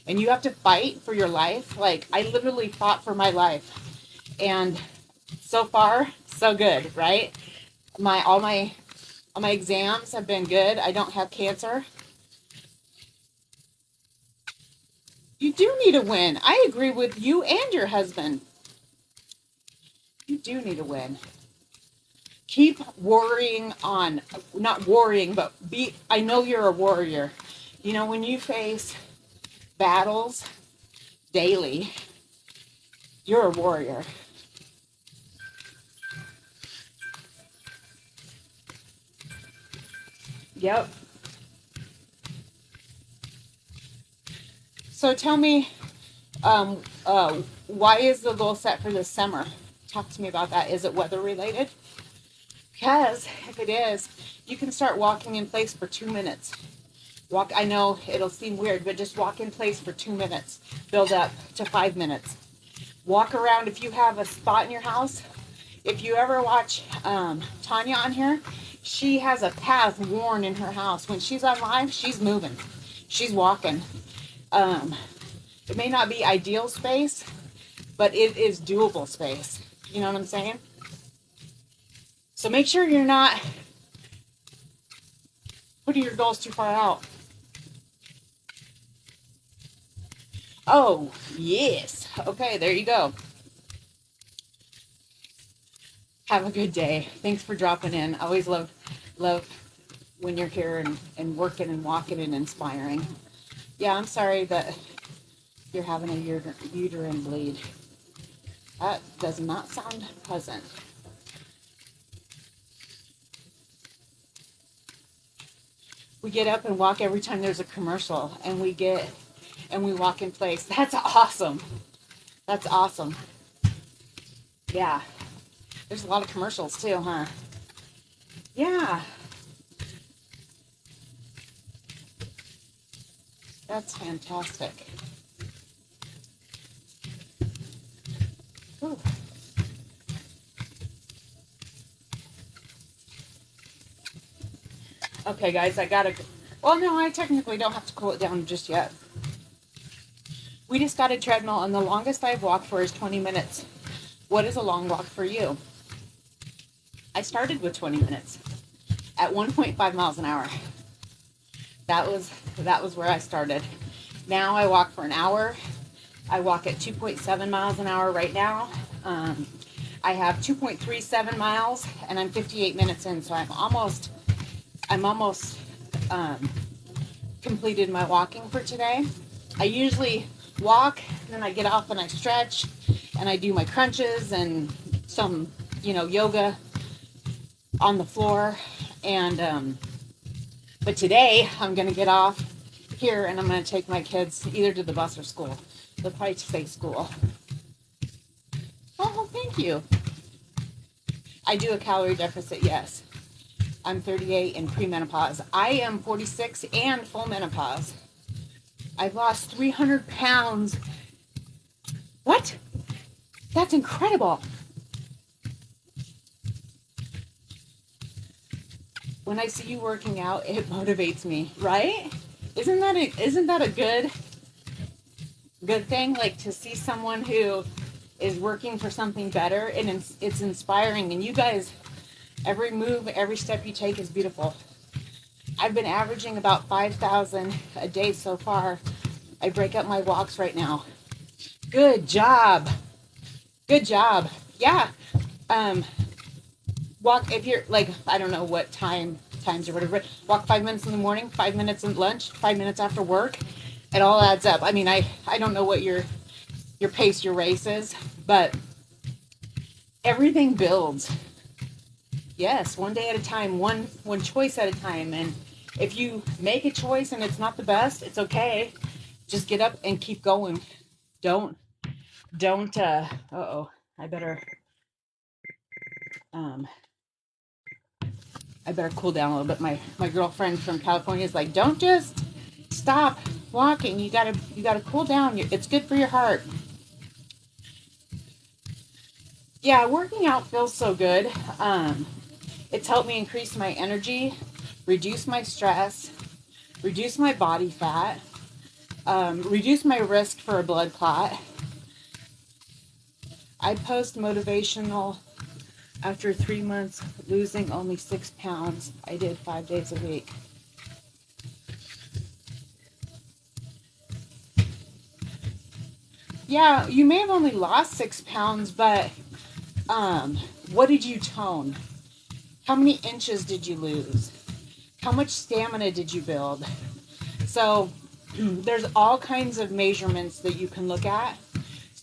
Speaker 3: and you have to fight for your life. Like, I literally fought for my life, and so far so good, right? All my exams have been good. I don't have cancer. You do need a win. I agree with you and your husband. You do need a win. Keep worrying on, not worrying, but I know you're a warrior. When you face battles daily, you're a warrior. Yep. So tell me, why is the goal set for this summer? Talk to me about that. Is it weather related? Because if it is, you can start walking in place for 2 minutes. Walk, I know it'll seem weird, but just walk in place for 2 minutes. Build up to 5 minutes. Walk around if you have a spot in your house. If you ever watch Tanya on here, she has a path worn in her house. When she's on live, she's moving. She's walking. It may not be ideal space, but it is doable space. You know what I'm saying? So make sure you're not putting your goals too far out. Oh, yes. Okay, there you go. Have a good day. Thanks for dropping in. I always love when you're here and working and walking and inspiring. Yeah, I'm sorry that you're having a uterine bleed. That does not sound pleasant. We get up and walk every time there's a commercial, and we walk in place. That's awesome. That's awesome. Yeah. There's a lot of commercials too, huh? Yeah. That's fantastic. Ooh. Okay, guys, well, no, I technically don't have to cool it down just yet. We just got a treadmill, and the longest I've walked for is 20 minutes. What is a long walk for you? I started with 20 minutes at 1.5 miles an hour. That was where I started. Now I walk for an hour. I walk at 2.7 miles an hour right now. I have 2.37 miles, and I'm 58 minutes in, so I'm almost completed my walking for today. I usually walk, and then I get off and I stretch, and I do my crunches and some, yoga on the floor. And but today I'm gonna get off here, and I'm gonna take my kids either to the bus or school. They'll probably say school. Oh, thank you. I do a calorie deficit, yes. I'm 38 and premenopause. I am 46 and full menopause. I've lost 300 pounds. What? That's incredible. When I see you working out, it motivates me, right? Isn't that a good thing? Like, to see someone who is working for something better, and it's inspiring. And you guys, every move, every step you take is beautiful. I've been averaging about 5,000 a day so far. I break up my walks right now. Good job. Good job. Yeah. Walk, if you're like, I don't know what times or whatever, walk 5 minutes in the morning, 5 minutes at lunch, 5 minutes after work. It all adds up. I mean, I don't know what your pace, your race is, but everything builds. Yes, one day at a time, one choice at a time. And if you make a choice and it's not the best, it's okay. Just get up and keep going. Don't I better cool down a little bit. My girlfriend from California is like, don't just stop walking. You gotta cool down. It's good for your heart. Yeah, working out feels so good. It's helped me increase my energy, reduce my stress, reduce my body fat, reduce my risk for a blood clot. I post motivational after 3 months losing only 6 pounds. I did 5 days a week. Yeah, you may have only lost 6 pounds, but what did you tone? How many inches did you lose? How much stamina did you build? So there's all kinds of measurements that you can look at.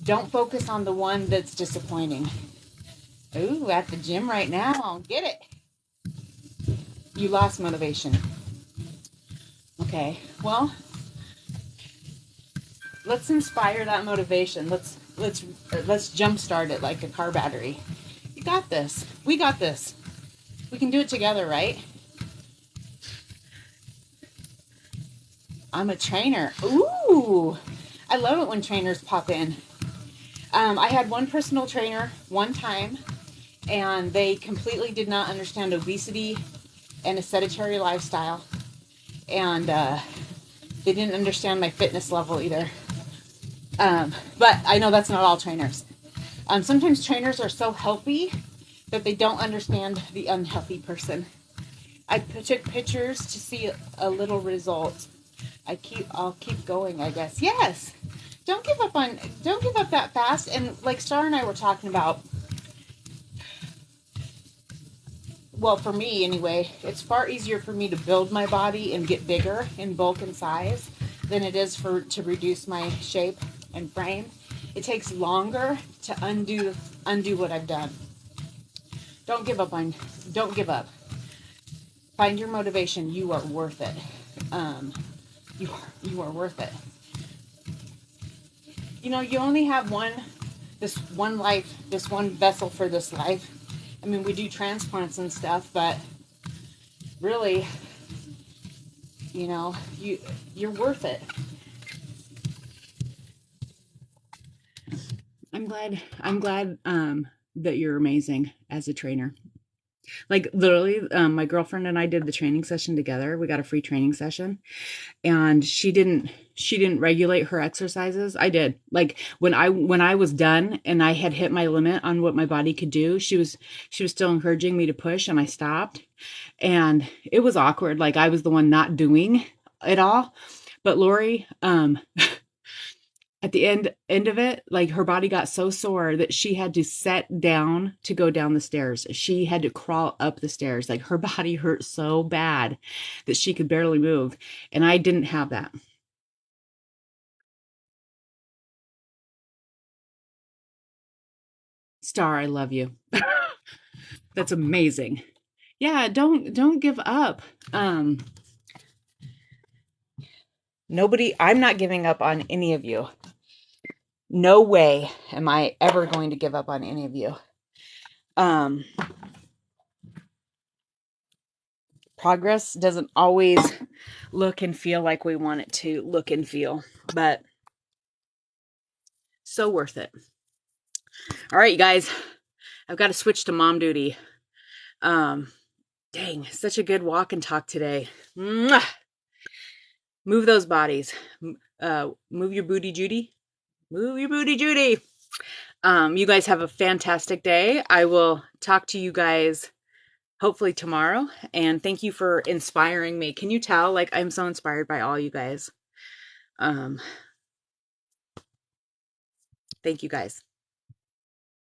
Speaker 3: Don't focus on the one that's disappointing. Ooh, at the gym right now. Get it. You lost motivation. Okay, well, let's inspire that motivation. Let's jumpstart it like a car battery. You got this. We got this. We can do it together, right? I'm a trainer. Ooh, I love it when trainers pop in. I had one personal trainer one time, and they completely did not understand obesity and a sedentary lifestyle. And they didn't understand my fitness level either. But I know that's not all trainers. Sometimes trainers are so healthy that they don't understand the unhealthy person. I took pictures to see a little result. I'll keep going, I guess. Yes. Don't give up that fast. And like Star and I were talking about, well, for me anyway, it's far easier for me to build my body and get bigger in bulk and size than it is to reduce my shape and frame. It takes longer to undo what I've done. Don't give up. Find your motivation. You are worth it. You are worth it. You know, you only have this one life, this one vessel for this life. I mean, we do transplants and stuff, but really, you know, you're worth it. I'm glad that you're amazing as a trainer. Like literally, my girlfriend and I did the training session together. We got a free training session, and she didn't regulate her exercises. I did. Like when I was done and I had hit my limit on what my body could do, she was still encouraging me to push, and I stopped. And it was awkward. Like I was the one not doing it all. But Lori, at the end of it, like her body got so sore that she had to sit down to go down the stairs. She had to crawl up the stairs. Like her body hurt so bad that she could barely move. And I didn't have that. Star, I love you. That's amazing. Yeah, don't give up. I'm not giving up on any of you. No way am I ever going to give up on any of you. Progress doesn't always look and feel like we want it to look and feel, but so worth it. All right, you guys, I've got to switch to mom duty. Dang, such a good walk and talk today. Mwah! Move those bodies. Move your booty, Judy. Move your booty, Judy. You guys have a fantastic day. I will talk to you guys hopefully tomorrow. And thank you for inspiring me. Can you tell? Like, I'm so inspired by all you guys. Thank you guys.